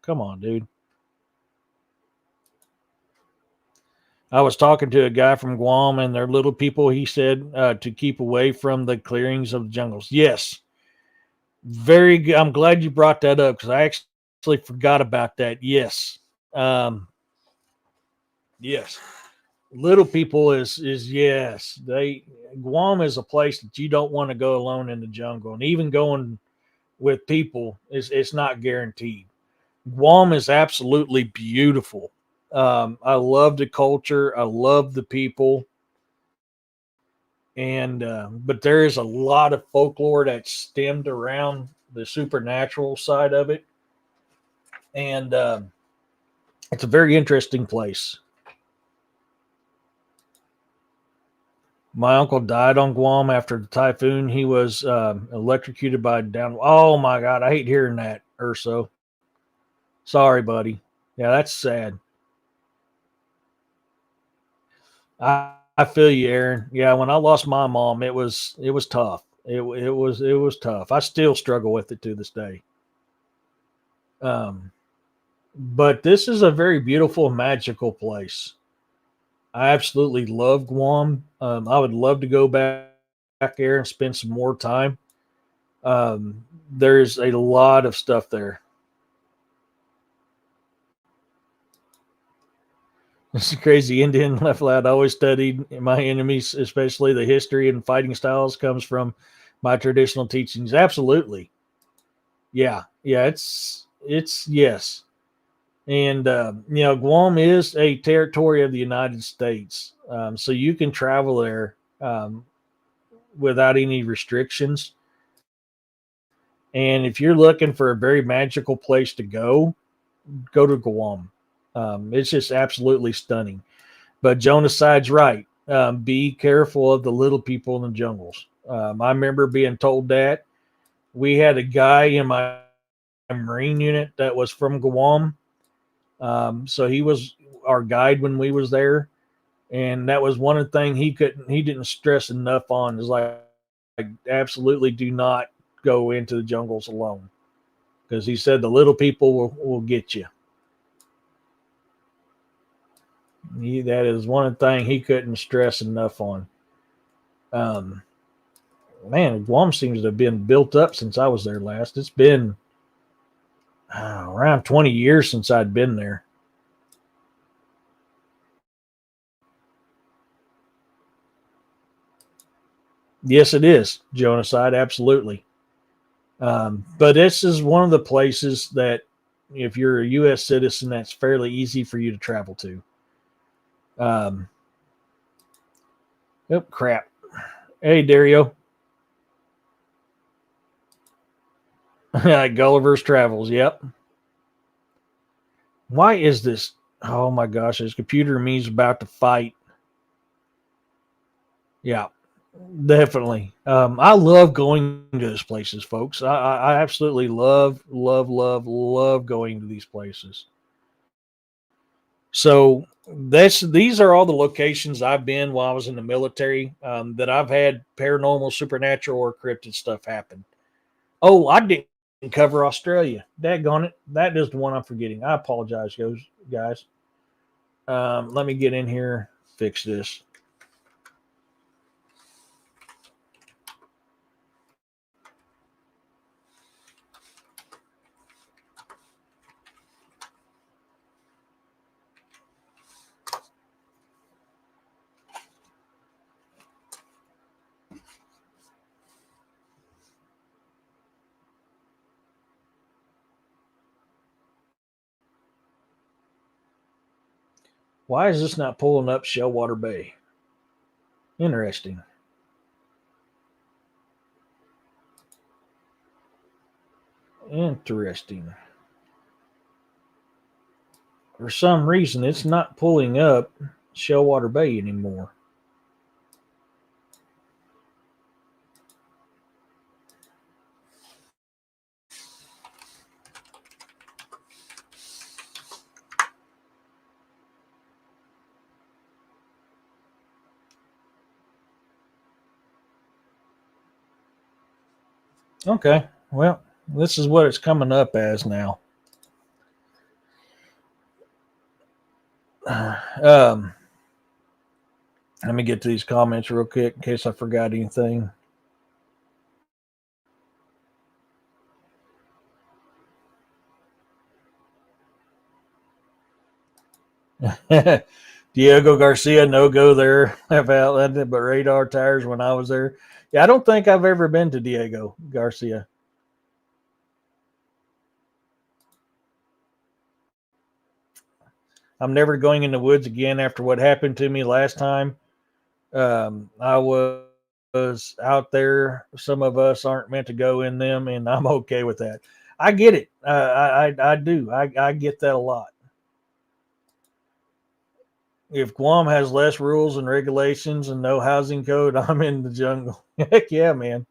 Come on, dude. I was talking to a guy from Guam and their little people. He said to keep away from the clearings of the jungles. Yes, very good. I'm glad you brought that up because I actually forgot about that. Yes, yes. Little people is yes. They Guam is a place that you don't want to go alone in the jungle, and even going with people is it's not guaranteed. Guam is absolutely beautiful. I love the culture. I love the people. And but there is a lot of folklore that's stemmed around the supernatural side of it, and it's a very interesting place. My uncle died on Guam after the typhoon. He was electrocuted by down. Oh my God, I hate hearing that, Urso. Sorry, buddy. Yeah, that's sad. I feel you, Aaron. Yeah, when I lost my mom, it was tough. It was tough. I still struggle with it to this day. Um, but this is a very beautiful, magical place. I absolutely love Guam. I would love to go back there and spend some more time. There's a lot of stuff there. It's crazy. Indian left loud. I always studied my enemies, especially the history and fighting styles, comes from my traditional teachings. Absolutely. Yeah. Yeah. It's yes. And Guam is a territory of the United States, so you can travel there without any restrictions. And if you're looking for a very magical place to go to Guam. It's just absolutely stunning. But Jonas Side's right. Be careful of the little people in the jungles. I remember being told that. We had a guy in my Marine unit that was from Guam. So he was our guide when we was there. And that was one of the things he didn't stress enough on is like absolutely do not go into the jungles alone. because he said the little people will get you. That is one thing he couldn't stress enough on. Man, Guam seems to have been built up since I was there last. It's been around 20 years since I'd been there. Yes, it is, Jonaside, absolutely. But this is one of the places that, if you're a U.S. citizen, that's fairly easy for you to travel to. Oh, crap. Hey, Dario. Gulliver's Travels, yep. Why is this? Oh my gosh, this computer and me is about to fight. Yeah, definitely. I love going to those places, folks. I absolutely love going to these places. So these are all the locations I've been while I was in the military, that I've had paranormal, supernatural, or cryptid stuff happen. Oh, I didn't cover Australia. Daggone it. That is the one I'm forgetting. I apologize, guys. Let me get in here, fix this. Why is this not pulling up Shellwater Bay? Interesting. Interesting. For some reason, it's not pulling up Shellwater Bay anymore. Okay, well, this is what it's coming up as now. Um, Let me get to these comments real quick in case I forgot anything. Diego Garcia, no go there. Have outlet but radar tires when I was there. Yeah, I don't think I've ever been to Diego Garcia. I'm never going in the woods again after what happened to me last time. I was out there. Some of us aren't meant to go in them, and I'm okay with that. I get it. I do. I get that a lot. If Guam has less rules and regulations and no housing code, I'm in the jungle. Heck yeah, man.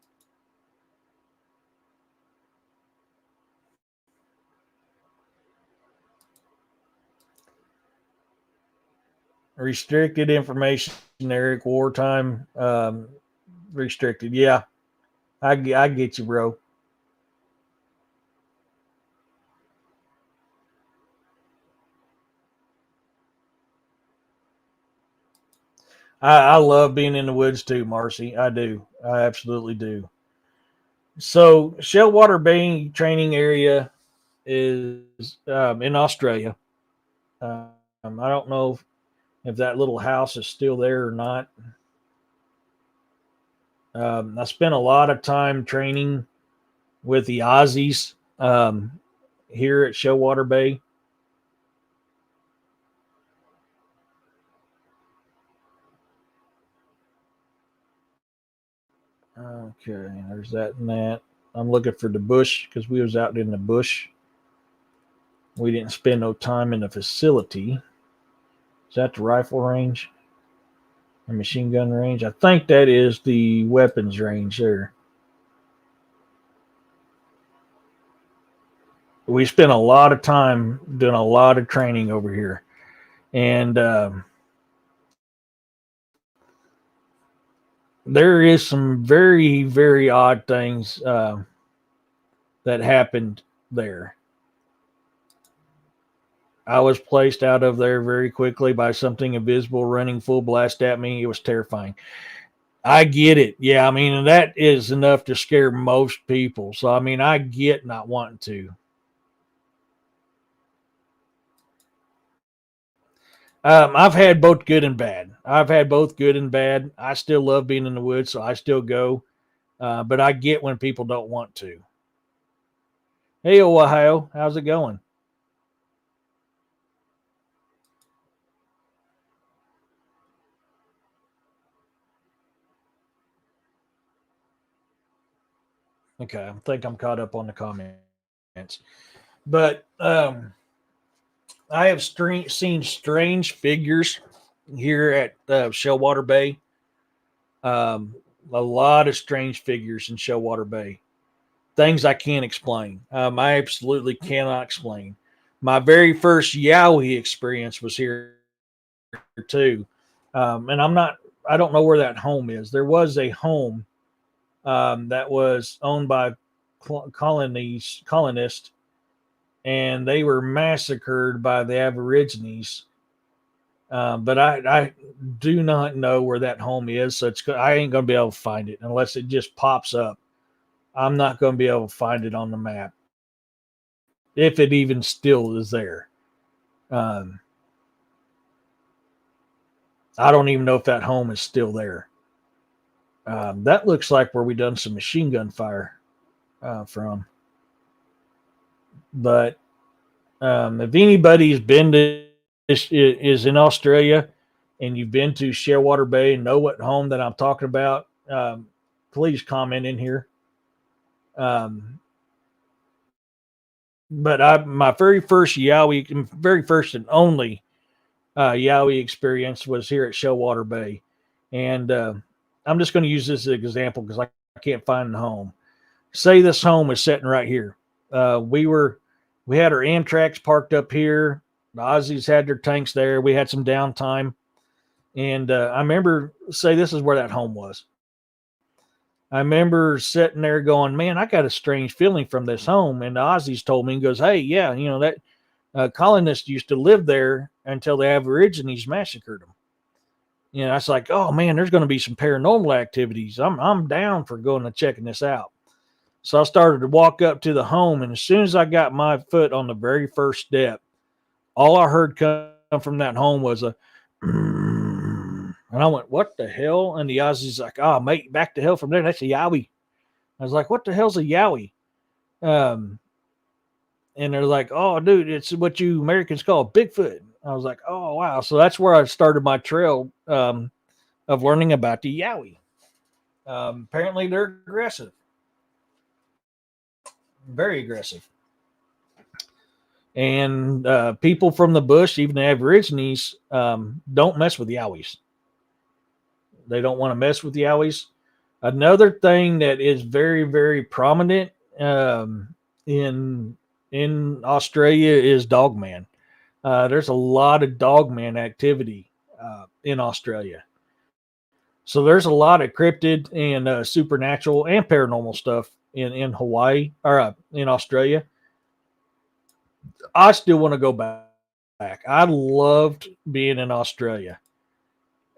Restricted information, Eric. Wartime restricted. Yeah, I get you, bro. I love being in the woods too, Marcy. I do. I absolutely do. So, Shellwater Bay training area is in Australia. I don't know if that little house is still there or not. I spent a lot of time training with the Aussies here at Shellwater Bay. Okay, there's that and that. I'm looking for the bush because we was out in the bush. We didn't spend no time in the facility. Is that the rifle range? The machine gun range? I think that is the weapons range there. We spent a lot of time doing a lot of training over here. And there is some very, very odd things that happened there. I was placed out of there very quickly by something invisible running full blast at me. It was terrifying. I get it. Yeah, I mean, that is enough to scare most people. So, I mean, I get not wanting to. I've had both good and bad. I've had both good and bad. I still love being in the woods, so I still go. But I get when people don't want to. Hey, Ohio, how's it going? Okay, I think I'm caught up on the comments. But I have seen strange figures here at Shellwater Bay. A lot of strange figures in Shellwater Bay. Things I can't explain. I absolutely cannot explain. My very first Yowie experience was here too, and I don't know where that home is. There was a home that was owned by colonists, and they were massacred by the Aborigines. But I do not know where that home is, so I ain't gonna be able to find it unless it just pops up. I'm not gonna be able to find it on the map if it even still is there. Um, I don't even know if that home is still there. That looks like where we done some machine gun fire from. But if anybody's been to is in Australia and you've been to Shearwater Bay and know what home that I'm talking about, please comment in here. But my very first Yowie, very first and only Yowie experience was here at Shellwater Bay, and I'm just going to use this as an example because I can't find the home. Say this home is sitting right here. We had our Amtraks parked up here. The Aussies had their tanks there. We had some downtime, and I remember say this is where that home was. I remember sitting there going, "Man, I got a strange feeling from this home." And the Aussies told me, and goes, "Hey, yeah, you know that colonists used to live there until the Aborigines massacred them." You know, I was like, "Oh man, there's going to be some paranormal activities. I'm down for going and checking this out." So I started to walk up to the home, and as soon as I got my foot on the very first step, all I heard come from that home was a, and I went, "What the hell?" And the Aussie's like, "Oh, mate, back to hell from there. That's a Yowie." I was like, "What the hell's a Yowie?" Um, and they're like, "Oh, dude, it's what you Americans call Bigfoot." I was like, "Oh, wow!" So that's where I started my trail of learning about the Yowie. Apparently, they're aggressive, very aggressive, and people from the bush, even the Aborigines, don't mess with Yowies. They don't want to mess with Yowies. Another thing that is very, very prominent in Australia is Dogman. There's a lot of Dogman activity in Australia. So there's a lot of cryptid and supernatural and paranormal stuff in Hawaii or in Australia. I still want to go back. I loved being in Australia,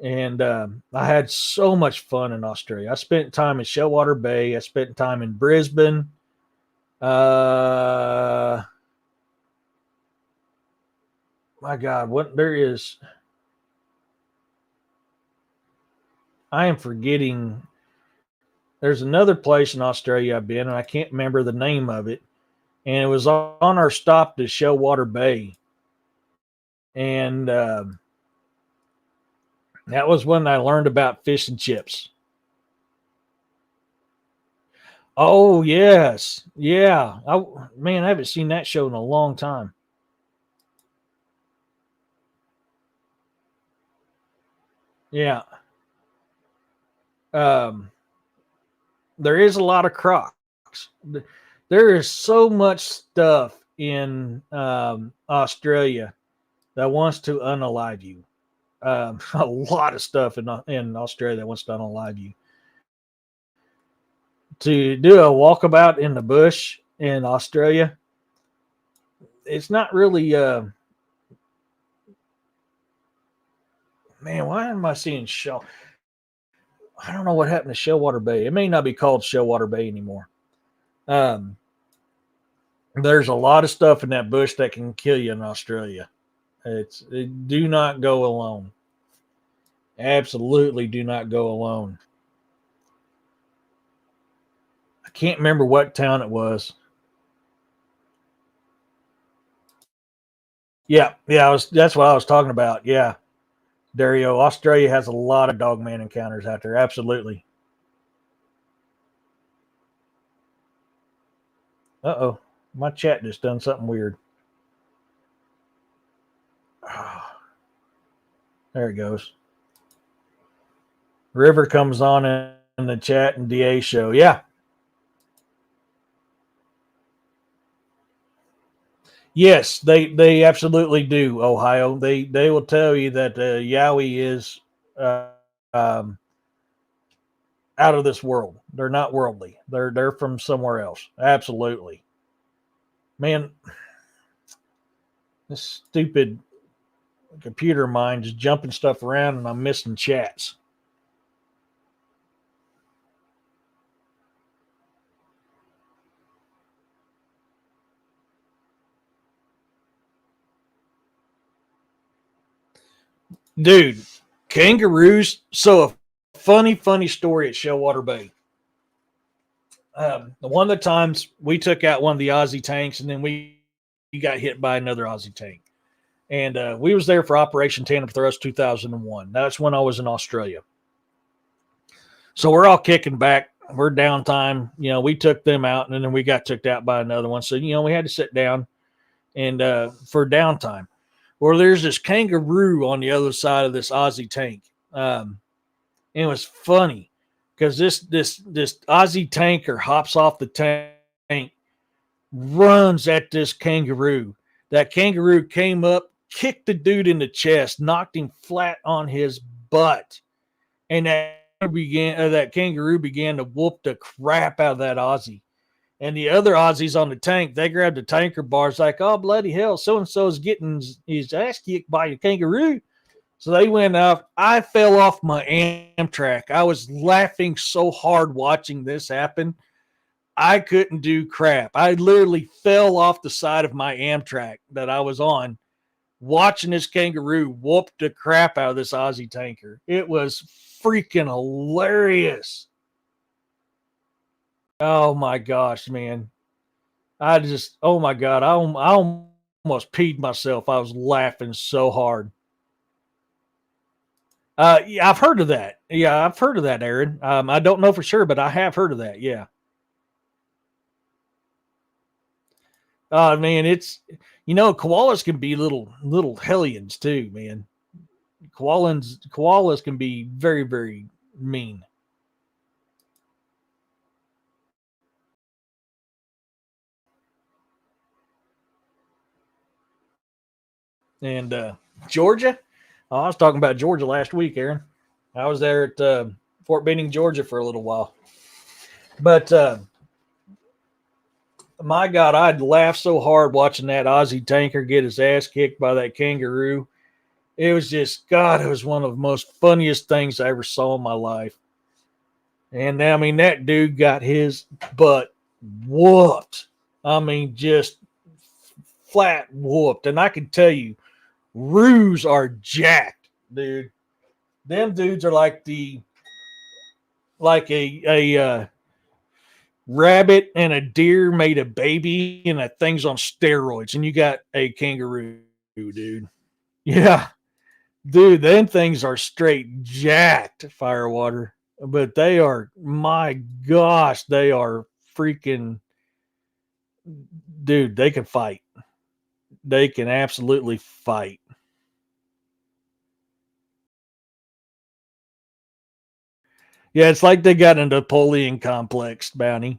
and I had so much fun in Australia. I spent time in Shellwater Bay. I spent time in Brisbane. My God, what there is. I am forgetting. There's another place in Australia I've been, and I can't remember the name of it. And it was on our stop to Shellwater Bay, and that was when I learned about fish and chips. Oh yes, yeah. Man, I haven't seen that show in a long time. Yeah. Um, there is a lot of crocs. There is so much stuff in Australia that wants to unalive you. A lot of stuff in Australia that wants to unalive you. To do a walkabout in the bush in Australia, it's not really man, why am I seeing shell? I don't know what happened to Shellwater Bay. It may not be called Shellwater Bay anymore. Um, there's a lot of stuff in that bush that can kill you in Australia. Do not go alone. Absolutely do not go alone. I can't remember what town it was. Yeah, yeah, that's what I was talking about. Yeah. Dario, Australia has a lot of dogman encounters out there. Absolutely. Uh-oh. My chat just done something weird. There it goes. River comes on in the chat and DA show. Yeah. Yes, they absolutely do, Ohio. They will tell you that Yowie is uh, um, out of this world. They're not worldly. They're from somewhere else. Absolutely. Man, this stupid computer of mine just jumping stuff around and I'm missing chats. Dude, kangaroos. So a funny story at Shellwater Bay. One of the times we took out one of the Aussie tanks and then we got hit by another Aussie tank. And we was there for Operation Tandem Thrust 2001. That's when I was in Australia. So we're all kicking back. We're downtime. You know, we took them out and then we got took out by another one. So, you know, we had to sit down and for downtime. Well, there's this kangaroo on the other side of this Aussie tank. And it was funny because this Aussie tanker hops off the tank, runs at this kangaroo. That kangaroo came up, kicked the dude in the chest, knocked him flat on his butt, and that kangaroo began to whoop the crap out of that Aussie. And the other Aussies on the tank, they grabbed the tanker bars like, oh, bloody hell, so-and-so is getting his ass kicked by a kangaroo. So they went up. I fell off my Amtrak. I was laughing so hard watching this happen. I couldn't do crap. I literally fell off the side of my Amtrak that I was on watching this kangaroo whoop the crap out of this Aussie tanker. It was freaking hilarious. Oh my gosh, man. Oh my God, I almost peed myself. I was laughing so hard. Yeah, I've heard of that. Yeah, I've heard of that, Aaron. I don't know for sure, but I have heard of that. Yeah. Man, koalas can be little hellions too, man. Koalas can be very, very mean. And Georgia, I was talking about Georgia last week, Aaron. I was there at Fort Benning, Georgia for a little while. But my God, I'd laugh so hard watching that Aussie tanker get his ass kicked by that kangaroo. It was just, God, it was one of the most funniest things I ever saw in my life. And I mean, that dude got his butt whooped. I mean, just flat whooped. And I can tell you, roos are jacked, dude. Them dudes are like a rabbit and a deer made a baby, and that thing's on steroids. And you got a kangaroo, dude. Yeah, dude, them things are straight jacked, Firewater. But they are, my gosh, they are freaking, dude, they can fight. They can absolutely fight. Yeah, it's like they got a Napoleon complex, Bounty.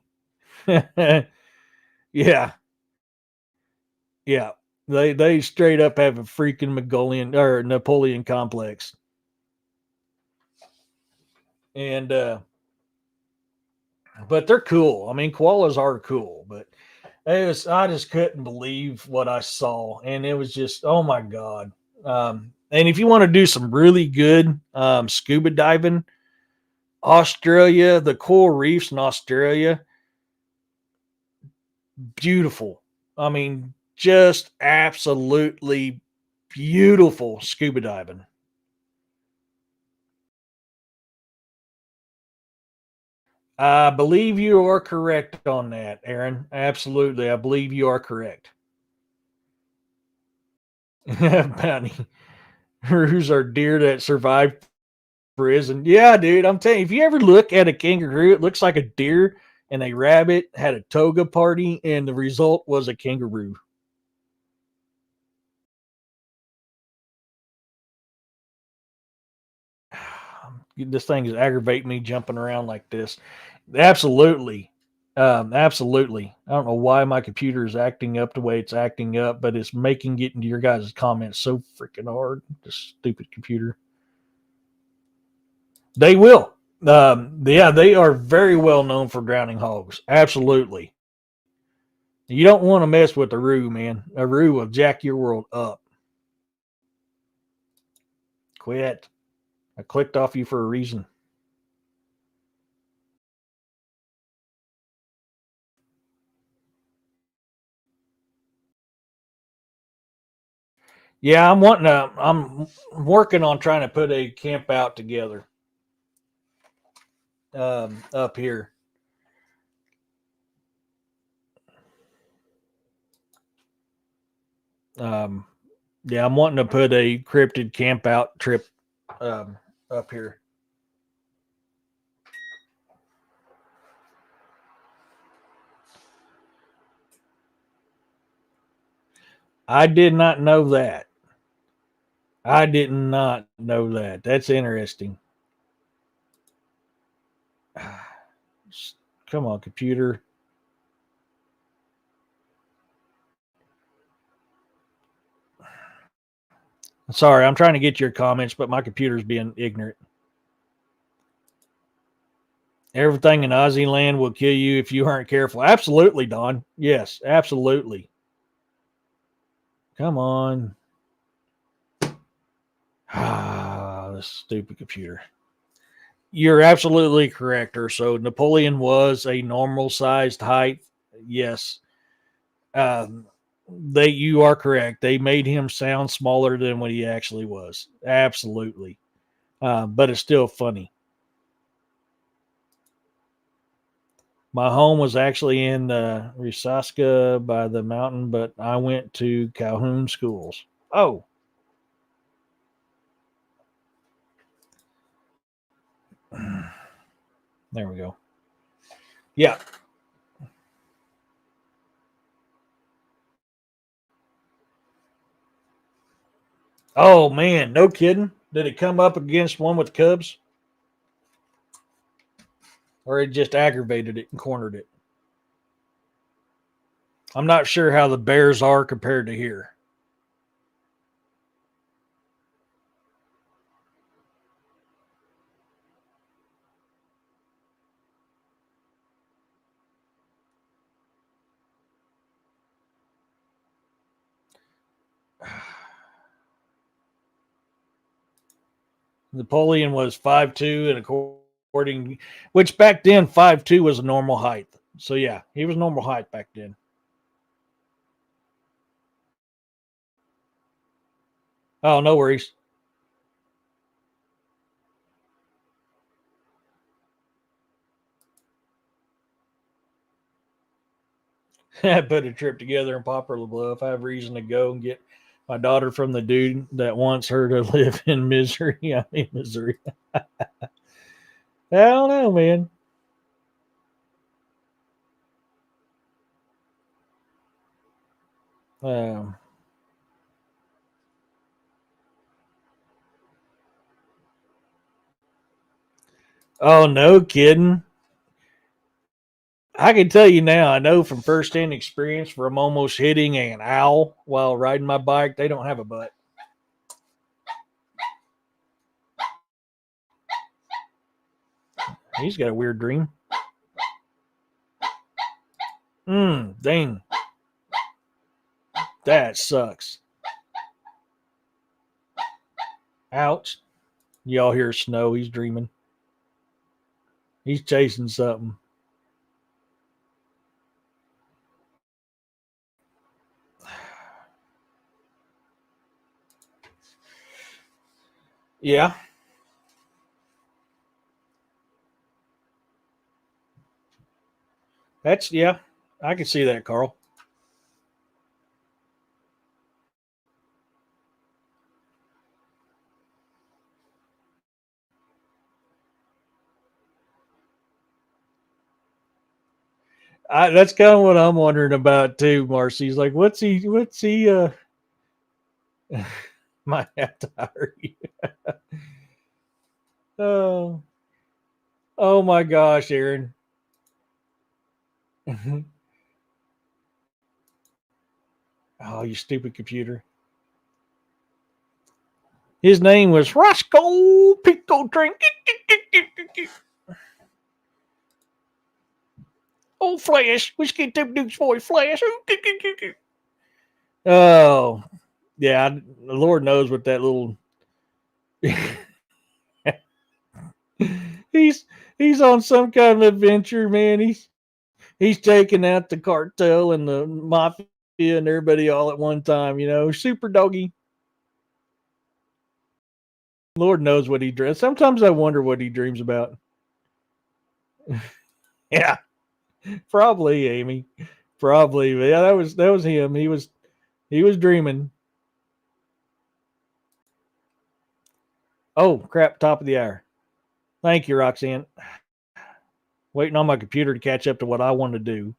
Yeah, yeah. They straight up have a freaking Mongolian or Napoleon complex. And but they're cool. I mean, koalas are cool, but I just couldn't believe what I saw, and it was just, oh my god. And if you want to do some really good scuba diving, Australia, the coral reefs in Australia, beautiful. I mean, just absolutely beautiful scuba diving. I believe you are correct on that, Aaron. Absolutely. I believe you are correct. Bounty. Kangaroos are deer that survived prison. Yeah, dude. I'm telling you, if you ever look at a kangaroo, it looks like a deer, and a rabbit had a toga party, and the result was a kangaroo. This thing is aggravating me jumping around like this. Absolutely. Absolutely. I don't know why my computer is acting up the way it's acting up, but it's making getting to your guys' comments so freaking hard. This stupid computer. They will. Yeah, they are very well known for drowning hogs. Absolutely. You don't want to mess with a roo, man. A roo will jack your world up. Quit. I clicked off you for a reason. Yeah, I'm working on trying to put a camp out together up here. Um, yeah, I'm wanting to put a cryptid camp out trip um, up here. I did not know that. I did not know that. That's interesting. Come on, computer. Sorry, I'm trying to get your comments, but my computer's being ignorant. Everything in Aussie land will kill you if you aren't careful. Absolutely, Don. Yes, absolutely. Come on. Ah, this stupid computer. You're absolutely correct, So Napoleon was a normal sized height. Yes. Um, you are correct. They made him sound smaller than what he actually was. Absolutely. But it's still funny. My home was actually in Risaska by the mountain, but I went to Calhoun schools. Oh, there we go. Yeah. Oh man, no kidding. Did it come up against one with Cubs, or it just aggravated it and cornered it? I'm not sure how the Bears are compared to here. Napoleon was 5'2", and according, which back then 5'2" was a normal height. So yeah, he was normal height back then. Oh, no worries. I put a trip together in Poplar Bluff. I have reason to go and get my daughter from the dude that wants her to live in Missouri. I mean, Missouri. I don't know, man. Um, oh, no kidding. I can tell you now, I know from firsthand experience from almost hitting an owl while riding my bike, they don't have a butt. He's got a weird dream. Dang. That sucks. Ouch. Y'all hear Snow. He's dreaming. He's chasing something. Yeah. Yeah. I can see that, Carl. That's kind of what I'm wondering about too, Marcy's like, what's he might have to hire you. Oh, oh my gosh, Aaron. Oh, you stupid computer. His name was Roscoe Pico Drink. Oh, Flash. Let's get them dudes for you, Flash. Oh, yeah. The Lord knows what that little. he's he's on some kind of adventure, man. He's taking out the cartel and the mafia and everybody all at one time. Super doggy. Lord knows what he dreams. Sometimes I wonder what he dreams about. Yeah, probably Amy. Probably. Yeah, that was him. He was dreaming. Oh crap! Top of the hour. Thank you, Roxanne. Waiting on my computer to catch up to what I want to do.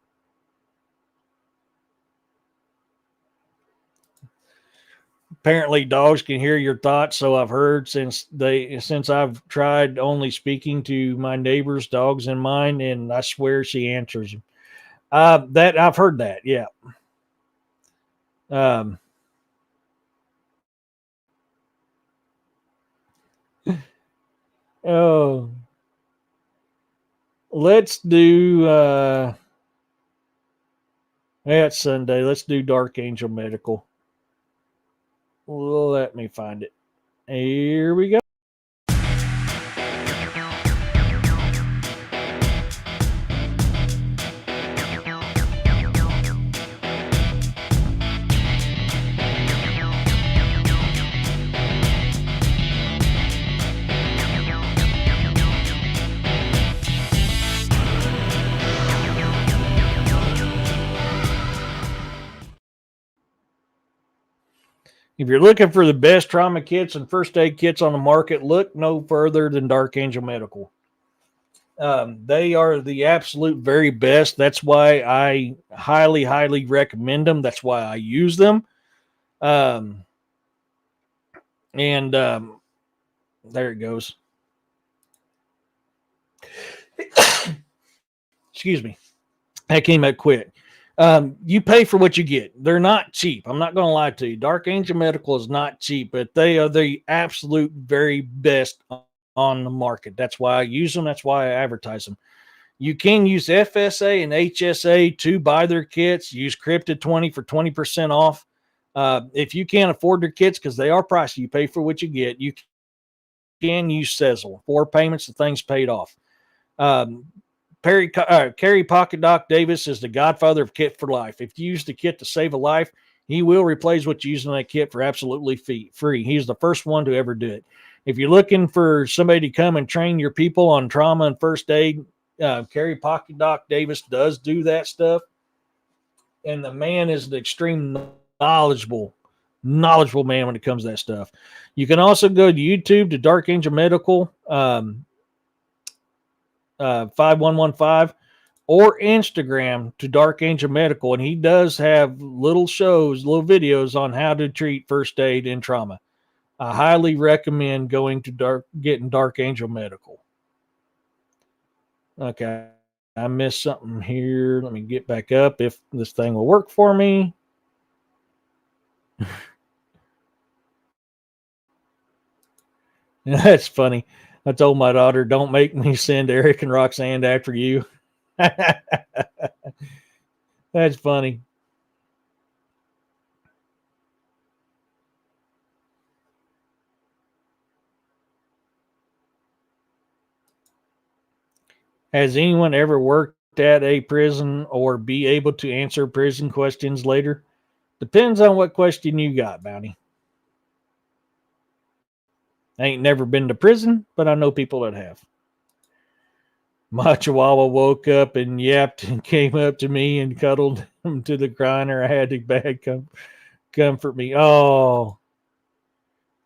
Apparently, dogs can hear your thoughts, so I've heard since I've tried only speaking to my neighbor's dogs and mine, and I swear she answers them. That I've heard that, yeah. Um, oh, let's do. Yeah, it's Sunday. Let's do Dark Angel Medical. Let me find it. Here we go. If you're looking for the best trauma kits and first aid kits on the market, look no further than Dark Angel Medical. They are the absolute very best. That's why I highly, highly recommend them. That's why I use them. Um, and there it goes. Excuse me. That came out quick. You pay for what you get. They're not cheap. I'm not going to lie to you. Dark Angel Medical is not cheap, but they are the absolute very best on the market. That's why I use them. That's why I advertise them. You can use FSA and HSA to buy their kits. Use Cryptid 20 for 20% off. If you can't afford their kits, because they are pricey, you pay for what you get. You can use Sezzle. 4 payments, the thing's paid off. Kerry Pocket Doc Davis is the godfather of Kit for Life. If you use the kit to save a life, he will replace what you use in that kit for absolutely free. He's the first one to ever do it. If you're looking for somebody to come and train your people on trauma and first aid, Kerry Pocket Doc Davis does do that stuff. And the man is an extreme knowledgeable man when it comes to that stuff. You can also go to YouTube to Dark Angel Medical 5115 or Instagram to Dark Angel Medical, and he does have little videos on how to treat first aid and trauma. I highly recommend getting Dark Angel Medical. Okay, I missed something here. Let me get back up if this thing will work for me. That's funny. I told my daughter, don't make me send Eric and Roxanne after you. That's funny. Has anyone ever worked at a prison or be able to answer prison questions later? Depends on what question you got, Bounty. I ain't never been to prison, but I know people that have. My chihuahua woke up and yapped and came up to me and cuddled him to the griner. I had to bag comfort me. Oh,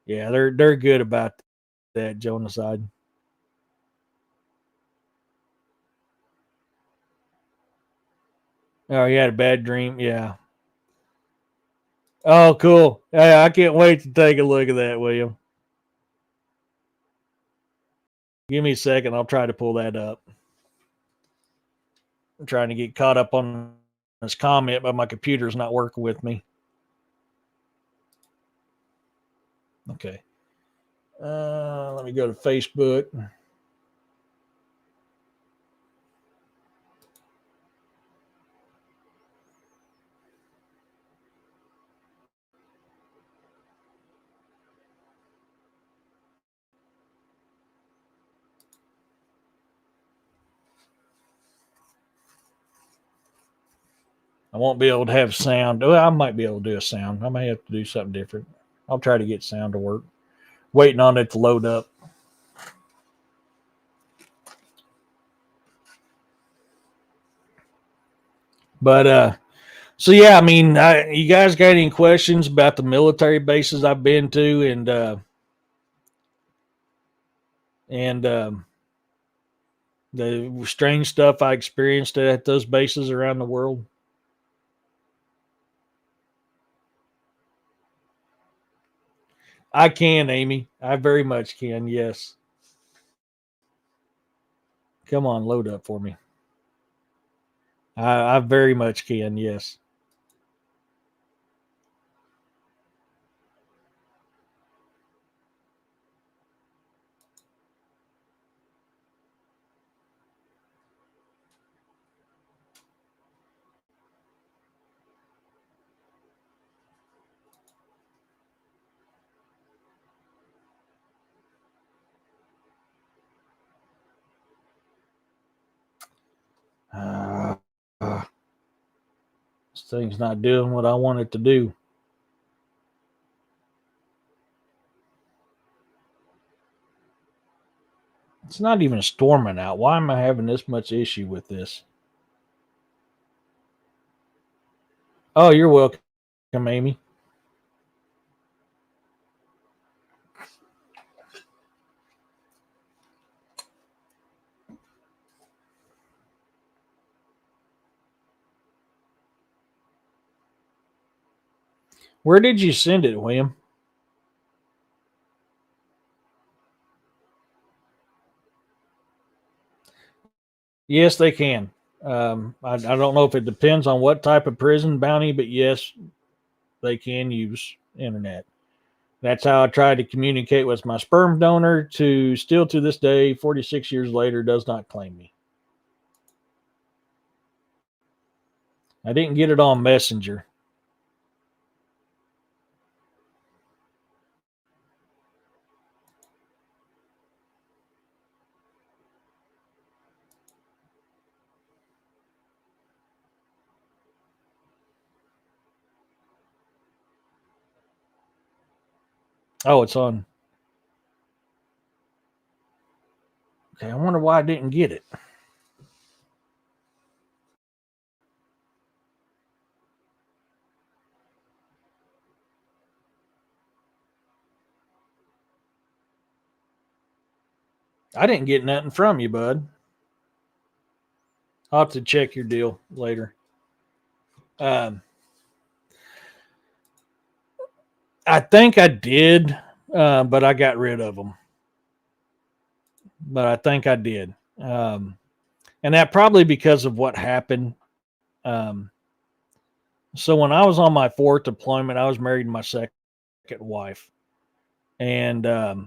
yeah, they're good about that, Jonaside. Oh, you had a bad dream? Yeah. Oh, cool. Yeah, I can't wait to take a look at that, William. Give me a second. I'll try to pull that up. I'm trying to get caught up on this comment, but my computer's not working with me. Okay. Let me go to Facebook. I won't be able to have sound. Well, I might be able to do a sound. I may have to do something different. I'll try to get sound to work. Waiting on it to load up. But so yeah, I mean, you guys got any questions about the military bases I've been to and the strange stuff I experienced at those bases around the world? I can, Amy. I very much can. Yes. Come on, load up for me. I very much can. Yes. Uh, uh, this thing's not doing what I want it to do. It's not even storming out. Why am I having this much issue with this? Oh, you're welcome, Amy. Where did you send it, William? Yes, they can. I don't know if it depends on what type of prison bounty, but yes, they can use internet. That's how I tried to communicate with my sperm donor, to still to this day, 46 years later, does not claim me. I didn't get it on Messenger. Oh, it's on. Okay, I wonder why I didn't get it. I didn't get nothing from you, bud. I'll have to check your deal later. Um, I think I did, but I got rid of them. But I think I did. And that probably because of what happened. Um, so when I was on my fourth deployment, I was married to my second wife. And I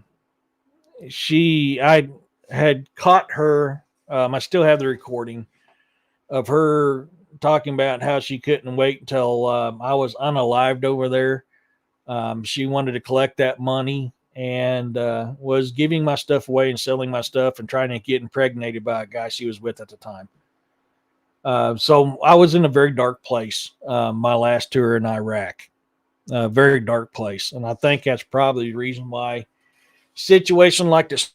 had caught her. I still have the recording of her talking about how she couldn't wait until I was unalived over there. She wanted to collect that money, and was giving my stuff away and selling my stuff and trying to get impregnated by a guy she was with at the time. So I was in a very dark place my last tour in Iraq, a very dark place. And I think that's probably the reason why situation like the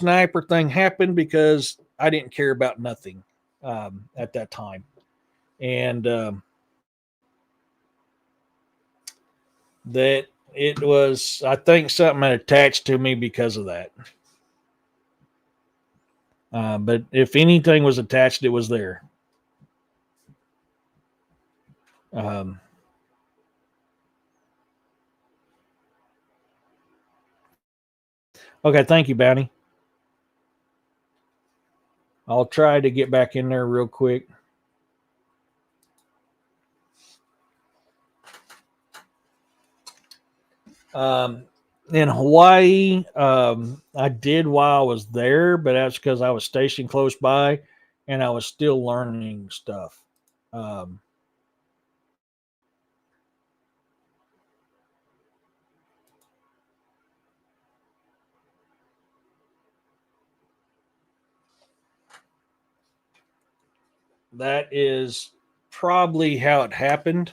sniper thing happened, because I didn't care about nothing at that time. And that it was, I think, something attached to me because of that. But if anything was attached, it was there. Um, okay, thank you, Bounty. I'll try to get back in there real quick. In Hawaii, I did while I was there, but that's because I was stationed close by and I was still learning stuff. Um, that is probably how it happened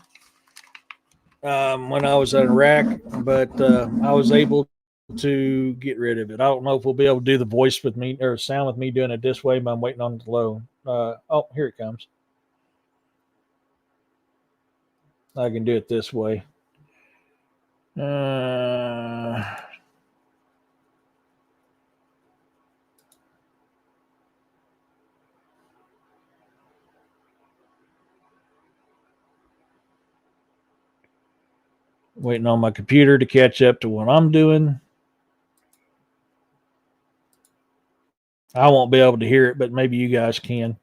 when I was in Iraq, but I was able to get rid of it. I don't know if we'll be able to do the voice with me or sound with me doing it this way, but I'm waiting on it to load. Oh, here it comes. I can do it this way. Waiting on my computer to catch up to what I'm doing. I won't be able to hear it, but maybe you guys can.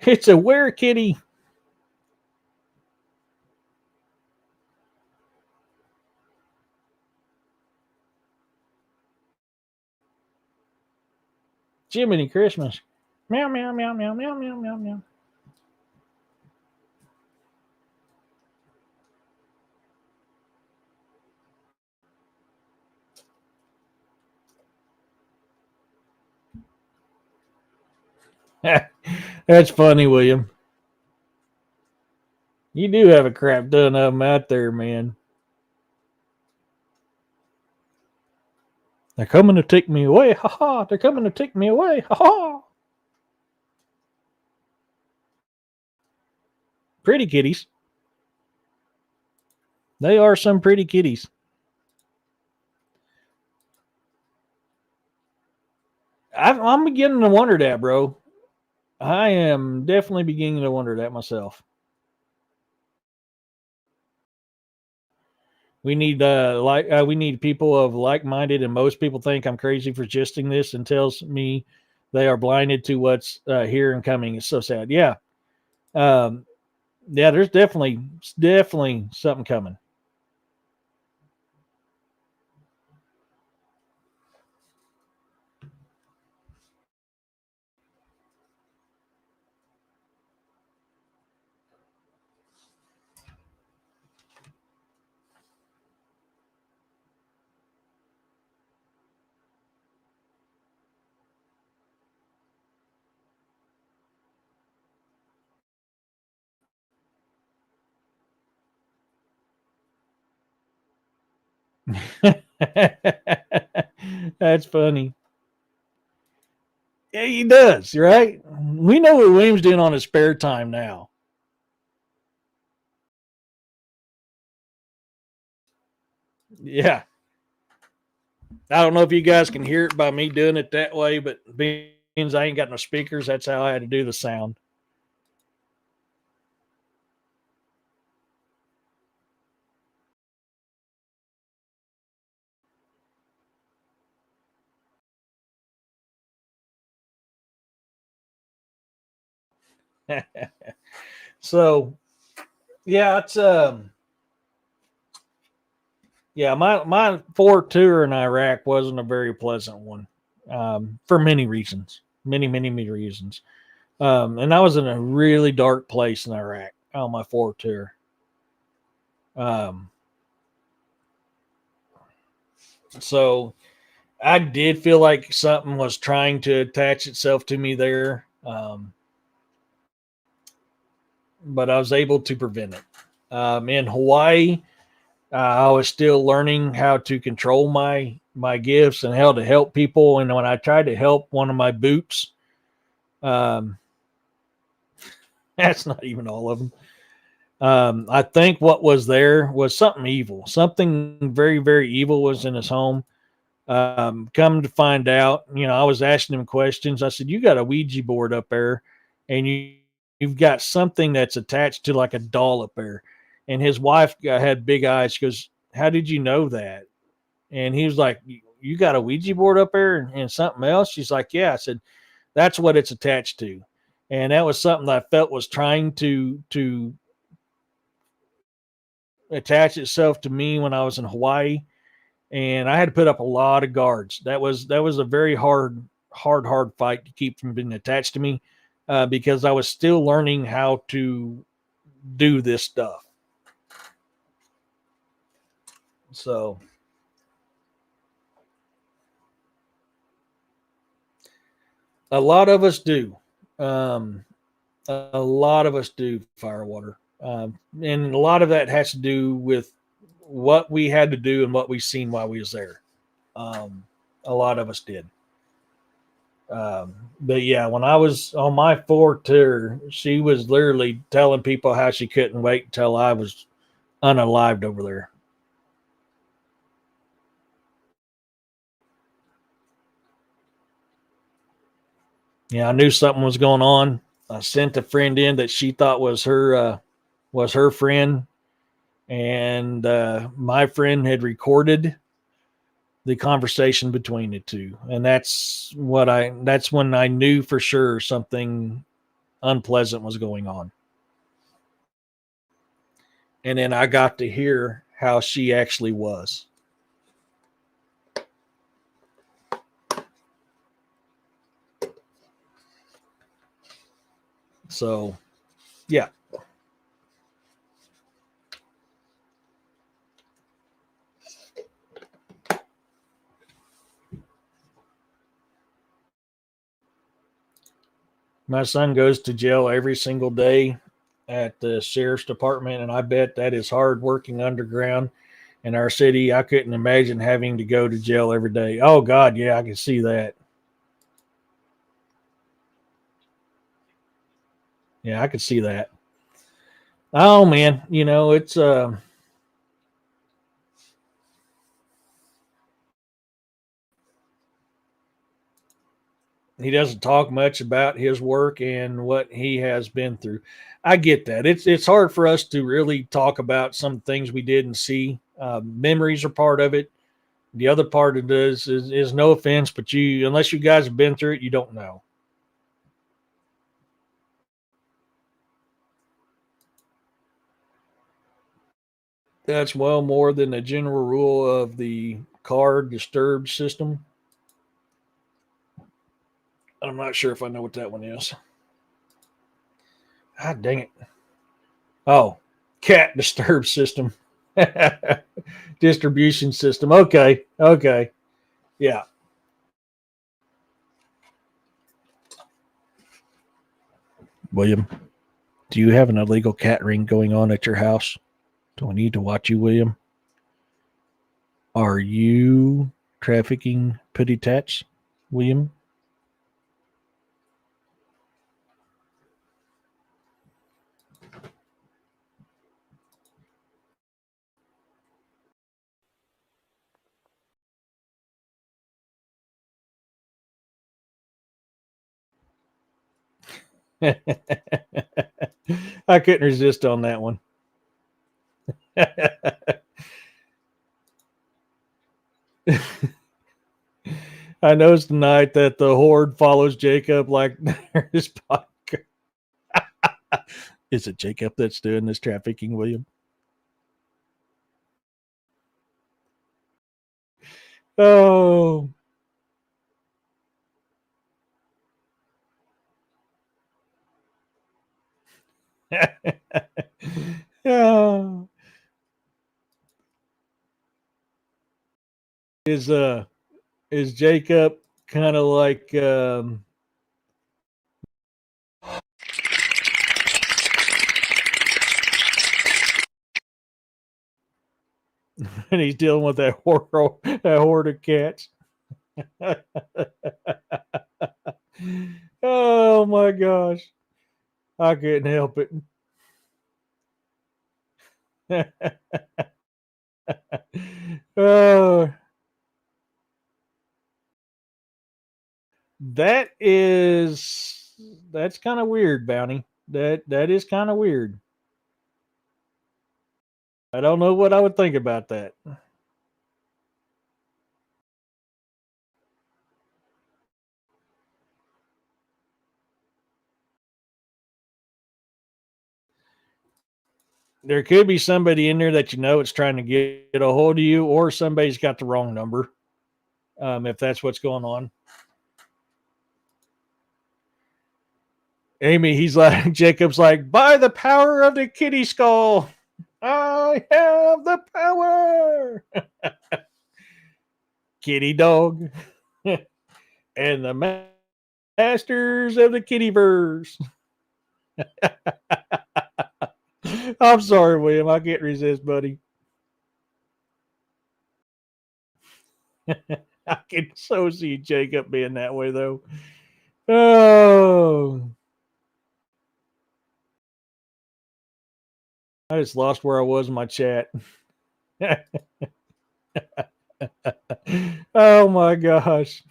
It's a were kitty. Jiminy Christmas. Meow, meow, meow, meow, meow, meow, meow, meow. That's funny, William. You do have a crap ton of them out there, man. They're coming to take me away. Ha ha. They're coming to take me away. Ha ha. Pretty kitties. They are some pretty kitties. I'm beginning to wonder that, bro. I am definitely beginning to wonder that myself. We need we need people of like-minded, and most people think I'm crazy for suggesting this and tells me they are blinded to what's here and coming. It's so sad. Yeah, yeah. There's definitely something coming. That's funny. Yeah, he does. Right? We know what William's doing on his spare time now. Yeah. I don't know if you guys can hear it by me doing it that way, but being I ain't got no speakers, that's how I had to do the sound. So yeah, it's yeah, my tour in Iraq wasn't a very pleasant one. for many reasons, many reasons. And I was in a really dark place in Iraq on my 4 tour. Um, so I did feel like something was trying to attach itself to me there, but I was able to prevent it. In Hawaii, I was still learning how to control my gifts and how to help people. And when I tried to help one of my boots, um, that's not even all of them. I think what was there was something evil. Something very evil was in his home. Come to find out, I was asking him questions. I said, "You got a Ouija board up there, and you've got something that's attached to like a doll up there." And his wife had big eyes. She goes, "How did you know that?" And he was like, "You got a Ouija board up there and something else?" She's like, "Yeah." I said, "That's what it's attached to." And that was something that I felt was trying to attach itself to me when I was in Hawaii, and I had to put up a lot of guards. That was a very hard fight to keep from being attached to me, because I was still learning how to do this stuff. So a lot of us do. Um, a lot of us do firewater, and a lot of that has to do with what we had to do and what we seen while we was there. Um, a lot of us did. But yeah, when I was on my 4 tour, she was literally telling people how she couldn't wait until I was unalived over there. Yeah, I knew something was going on. I sent a friend in that she thought was her friend, and my friend had recorded the conversation between the two, and that's when I knew for sure something unpleasant was going on. And then I got to hear how she actually was. So, yeah. My son goes to jail every single day at the sheriff's department, and I bet that is hard working underground in our city. I couldn't imagine having to go to jail every day. Oh God, yeah, I can see that. Yeah, I could see that. Oh man, it's he doesn't talk much about his work and what he has been through. I get that. It's hard for us to really talk about some things we did and see. Memories are part of it. The other part of this is no offense, but you unless you guys have been through it, you don't know. That's well more than the general rule of the card disturbed system. I'm not sure if I know what that one is. Ah, dang it. Oh, cat disturbed system. Distribution system. Okay. Okay. Yeah. William, do you have an illegal cat ring going on at your house? Do I need to watch you, William? Are you trafficking putty tats, William? I couldn't resist on that one. I noticed tonight that the horde follows Jacob like his podcast. Is it Jacob that's doing this trafficking, William? Oh, Oh, is uh is Jacob kind of like and he's dealing with that horde of cats? Oh my gosh. I couldn't help it. Oh, that is that's kind of weird, Bounty. That is kind of weird. I don't know what I would think about that. There could be somebody in there that you know it's trying to get a hold of you, or somebody's got the wrong number. If that's what's going on. Amy, he's like Jacob's like, by the power of the kitty skull, I have the power. Kitty dog and the masters of the kittyverse. I'm sorry, William. I can't resist, buddy. I can so see Jacob being that way, though. Oh, I just lost where I was in my chat. Oh my gosh.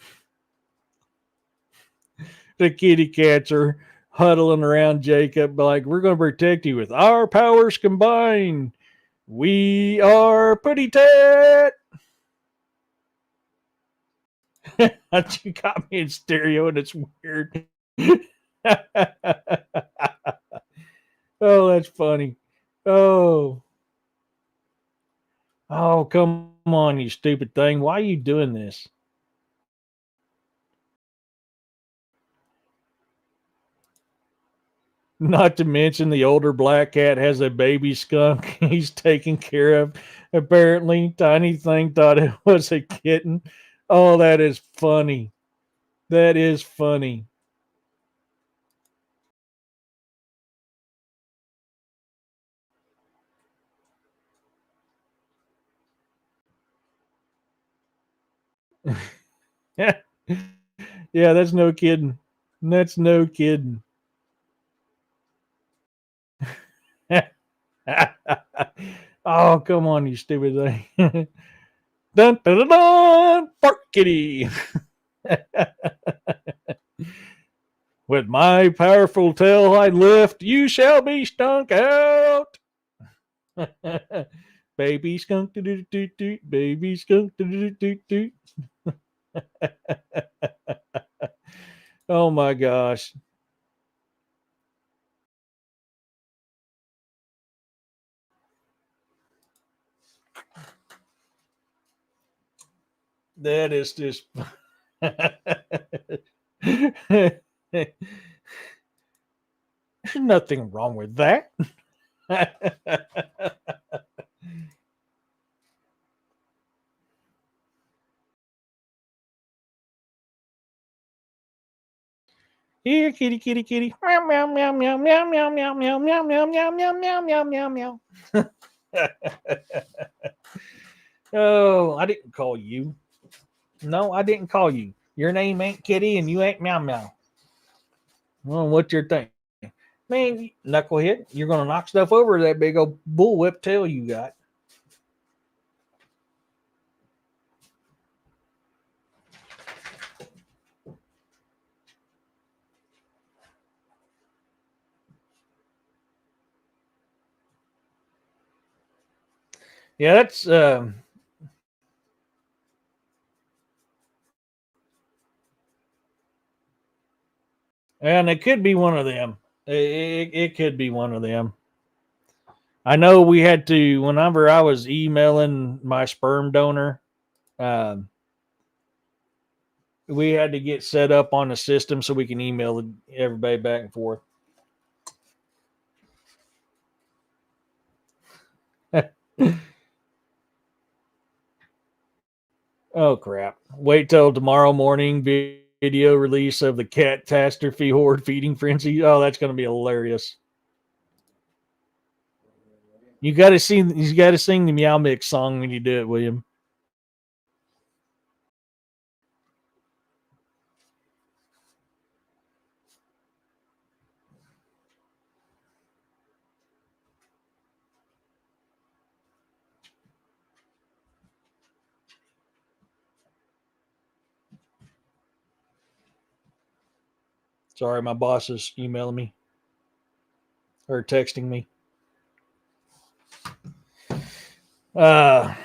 The kitty cats are huddling around Jacob, like, we're going to protect you with our powers combined. We are Putty Tat. You got me in stereo and it's weird. Oh, that's funny. Oh, oh, come on, you stupid thing. Why are you doing this? Not to mention the older black cat has a baby skunk he's taking care of. Apparently, Tiny Thing thought it was a kitten. Oh, that is funny. That is funny. Yeah, that's no kidding. That's no kidding. Oh, come on, you stupid thing. Dun, dun, dun, dun, Fart Kitty. With my powerful tail I lift, you shall be stunk out. Baby skunk, baby skunk. Oh my gosh. That is just. There's nothing wrong with that. Here, kitty, kitty, kitty. Meow, meow, meow, meow, meow, meow, meow, meow, meow, meow, meow, meow, meow, meow, meow, meow. Oh, I didn't call you. No, I didn't call you. Your name ain't Kitty and you ain't Meow Meow. Well, what's your thing? Man, knucklehead, you're going to knock stuff over that big old bullwhip tail you got. Yeah, that's and it could be one of them. It could be one of them. I know we had to whenever I was emailing my sperm donor, um, we had to get set up on the system so we can email everybody back and forth. Oh crap! Wait till tomorrow morning video release of the catastrophe horde feeding frenzy. Oh, that's going to be hilarious. You got to sing. You got to sing the Meow Mix song when you do it, William. Sorry, my boss is emailing me or texting me. Uh,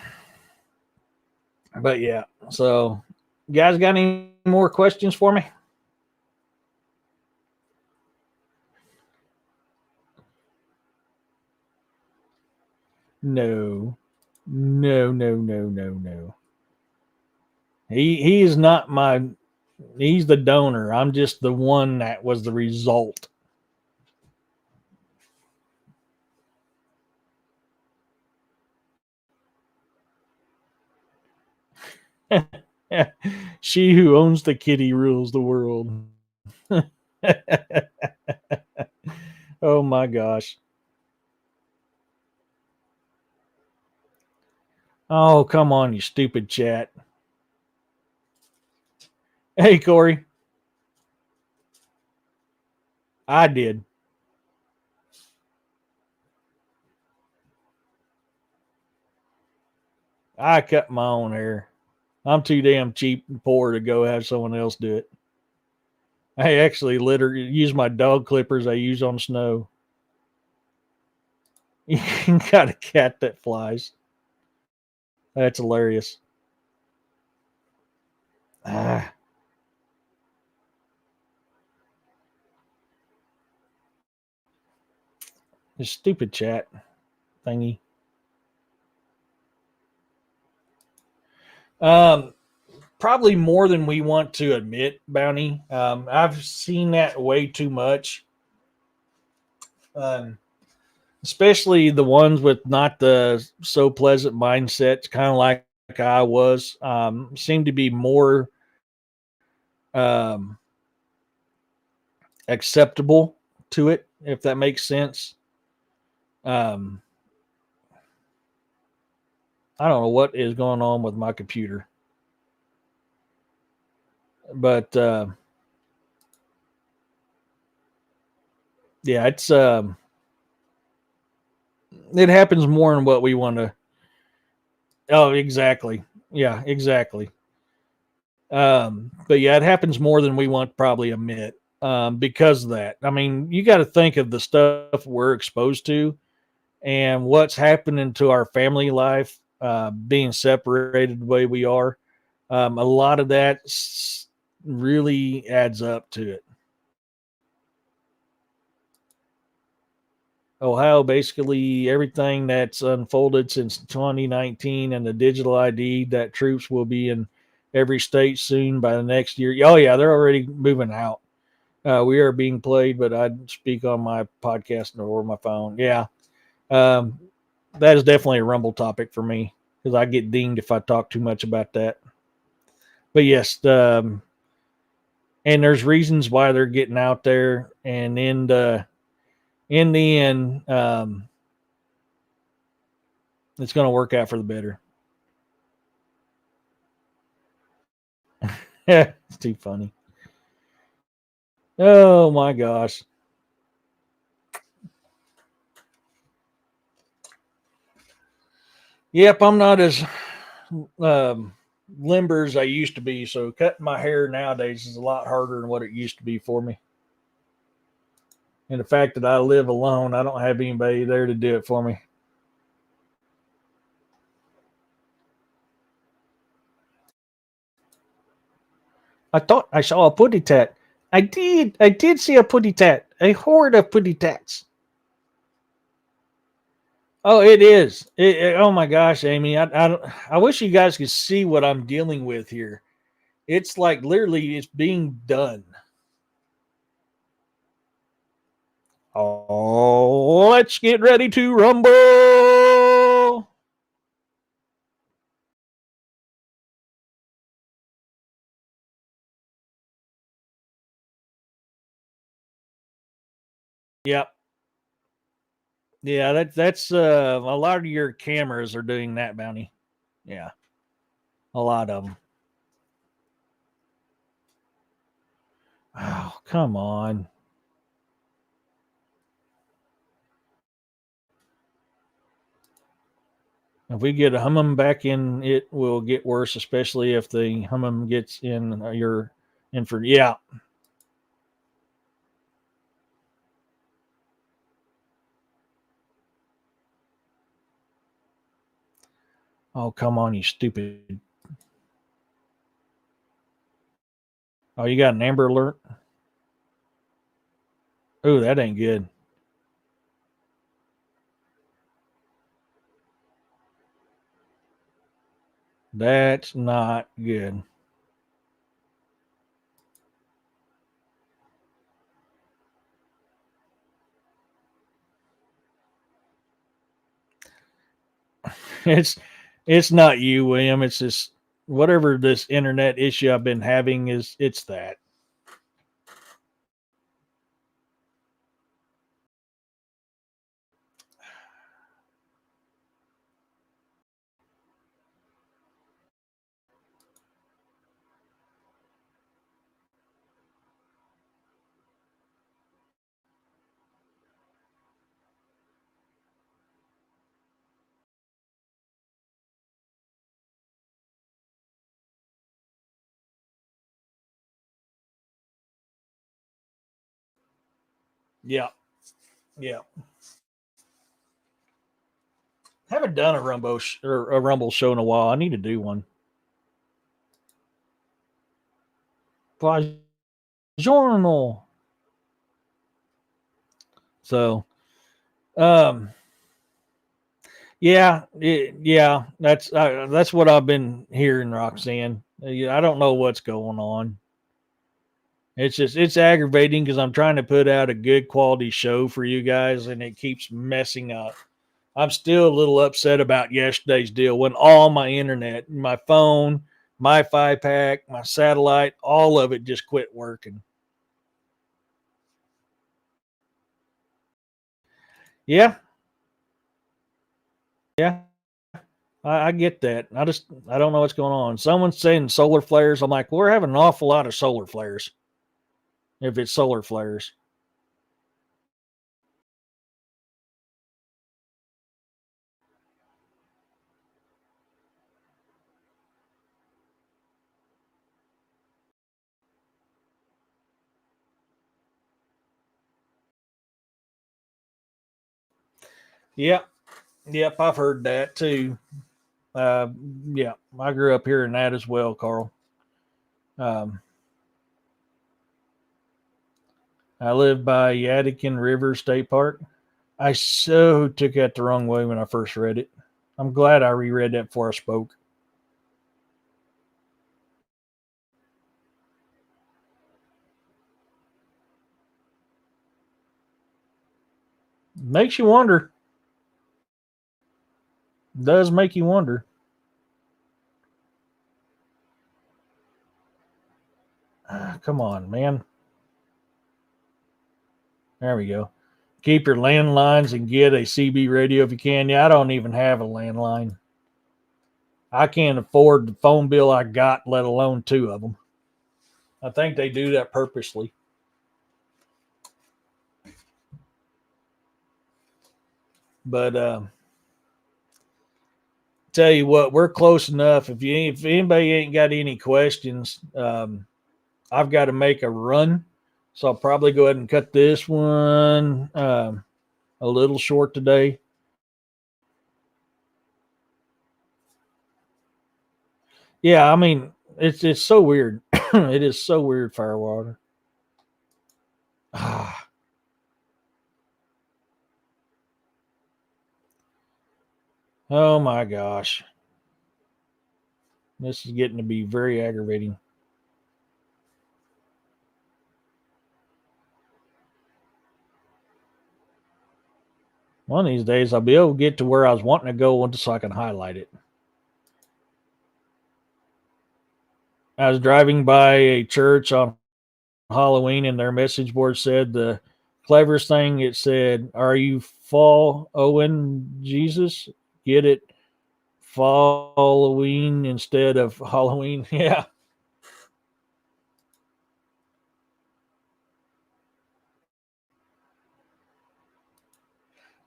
but yeah. So, you guys got any more questions for me? No, no, no, no, no, no. He is not my. He's the donor. I'm just the one that was the result. She who owns the kitty rules the world. Oh my gosh. Oh, come on, you stupid chat. Hey, Corey. I did. I cut my own hair. I'm too damn cheap and poor to go have someone else do it. I actually literally use my dog clippers I use on snow. You got a cat that flies. That's hilarious. Ah, this stupid chat thingy. Um, Probably more than we want to admit, Bounty. I've seen that way too much. Um, Especially the ones with not the so pleasant mindsets, kind of like I was, seem to be more um, acceptable to it, if that makes sense. Um, I don't know what is going on with my computer, but yeah, it happens more than what we want to. Oh, exactly. Yeah, exactly. But yeah, it happens more than we want to probably admit, because of that. I mean, you got to think of the stuff we're exposed to and what's happening to our family life, being separated the way we are. A lot of that really adds up to it. Ohio, basically everything that's unfolded since 2019 and the digital ID that troops will be in every state soon by the next year. Oh, yeah, they're already moving out. We are being played, but I speak on my podcast or my phone. Yeah. Um, that is definitely a rumble topic for me because I get dinged if I talk too much about that. But yes, and there's reasons why they're getting out there, and in the end, it's going to work out for the better. It's too funny. Oh my gosh. Yep, I'm not as um, limber as I used to be. So cutting my hair nowadays is a lot harder than what it used to be for me. And the fact that I live alone, I don't have anybody there to do it for me. I thought I saw a putty tat. I did. I did see a putty tat. A horde of putty tats. Oh, it is. Oh my gosh, Amy. I wish you guys could see what I'm dealing with here. It's like literally it's being done. Oh, let's get ready to rumble. Yep. Yeah, that's a lot of your cameras are doing that, Bounty. Yeah, a lot of them. Oh, come on. If we get a hummum back in, it will get worse, especially if the hummum gets in your infrared. Yeah. Oh, come on, you stupid. Oh, you got an Amber Alert? Oh, that ain't good. That's not good. It's it's not you, William. It's just whatever this internet issue I've been having is it's that. Yeah. Yeah. Haven't done a Rumble show in a while. I need to do one. Journal. So, um, yeah, that's what I've been hearing, Roxanne. I don't know what's going on. It's aggravating because I'm trying to put out a good quality show for you guys, and it keeps messing up. I'm still a little upset about yesterday's deal when all my internet, my phone, my Fi Pack, my satellite, all of it just quit working. Yeah, yeah, I get that. I don't know what's going on. Someone's saying solar flares. I'm like, we're having an awful lot of solar flares. If it's solar flares, yep, yep, I've heard that too. Uh, yeah, I grew up hearing that as well, Carl. Um, I live by Yadkin River State Park. I so took that the wrong way when I first read it. I'm glad I reread that before I spoke. Makes you wonder. Does make you wonder. Come on, man. There we go. Keep your landlines and get a CB radio if you can. Yeah, I don't even have a landline. I can't afford the phone bill I got, let alone two of them. I think they do that purposely. But tell you what, we're close enough. If anybody ain't got any questions, I've got to make a run, so I'll probably go ahead and cut this one a little short today. Yeah, I mean it's so weird. It is so weird, Firewater. Oh my gosh, this is getting to be very aggravating. One of these days, I'll be able to get to where I was wanting to go just so I can highlight it. I was driving by a church on Halloween, and their message board said the cleverest thing it said, "Are you following Jesus? Get it, following instead of Halloween." Yeah.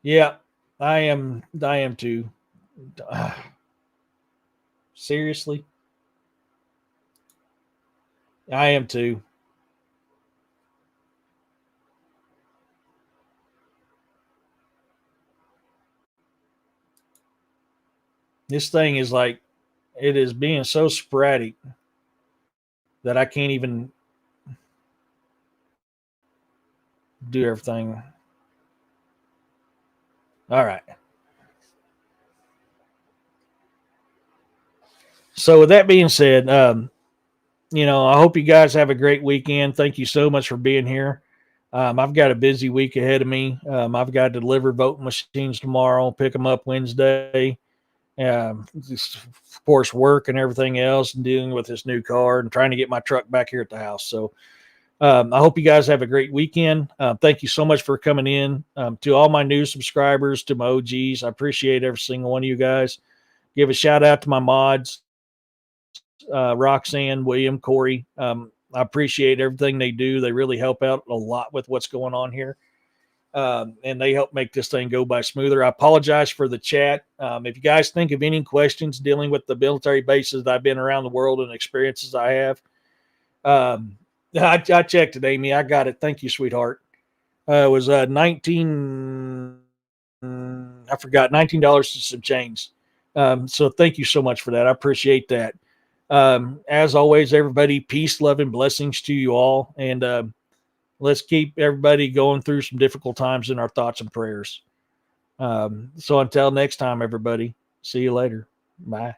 Yeah, I am. I am too. Seriously, I am too. This thing is like it is being so sporadic that I can't even do everything. All right. So with that being said, I hope you guys have a great weekend. Thank you so much for being here. I've got a busy week ahead of me. I've got to deliver voting machines tomorrow, pick them up Wednesday. Of course, work and everything else, and dealing with this new car and trying to get my truck back here at the house. So I hope you guys have a great weekend. Thank you so much for coming in. To all my new subscribers, to my OGs, I appreciate every single one of you guys. Give a shout out to my mods, Roxanne, William, Corey. I appreciate everything they do. They really help out a lot with what's going on here. And they help make this thing go by smoother. I apologize for the chat. If you guys think of any questions dealing with the military bases that I've been around the world and experiences I have, I checked it, Amy. I got it. Thank you, sweetheart. It was 19. I forgot $19 to some change. So thank you so much for that. I appreciate that. As always, everybody, peace, love, and blessings to you all. And let's keep everybody going through some difficult times in our thoughts and prayers. So until next time, everybody, see you later. Bye.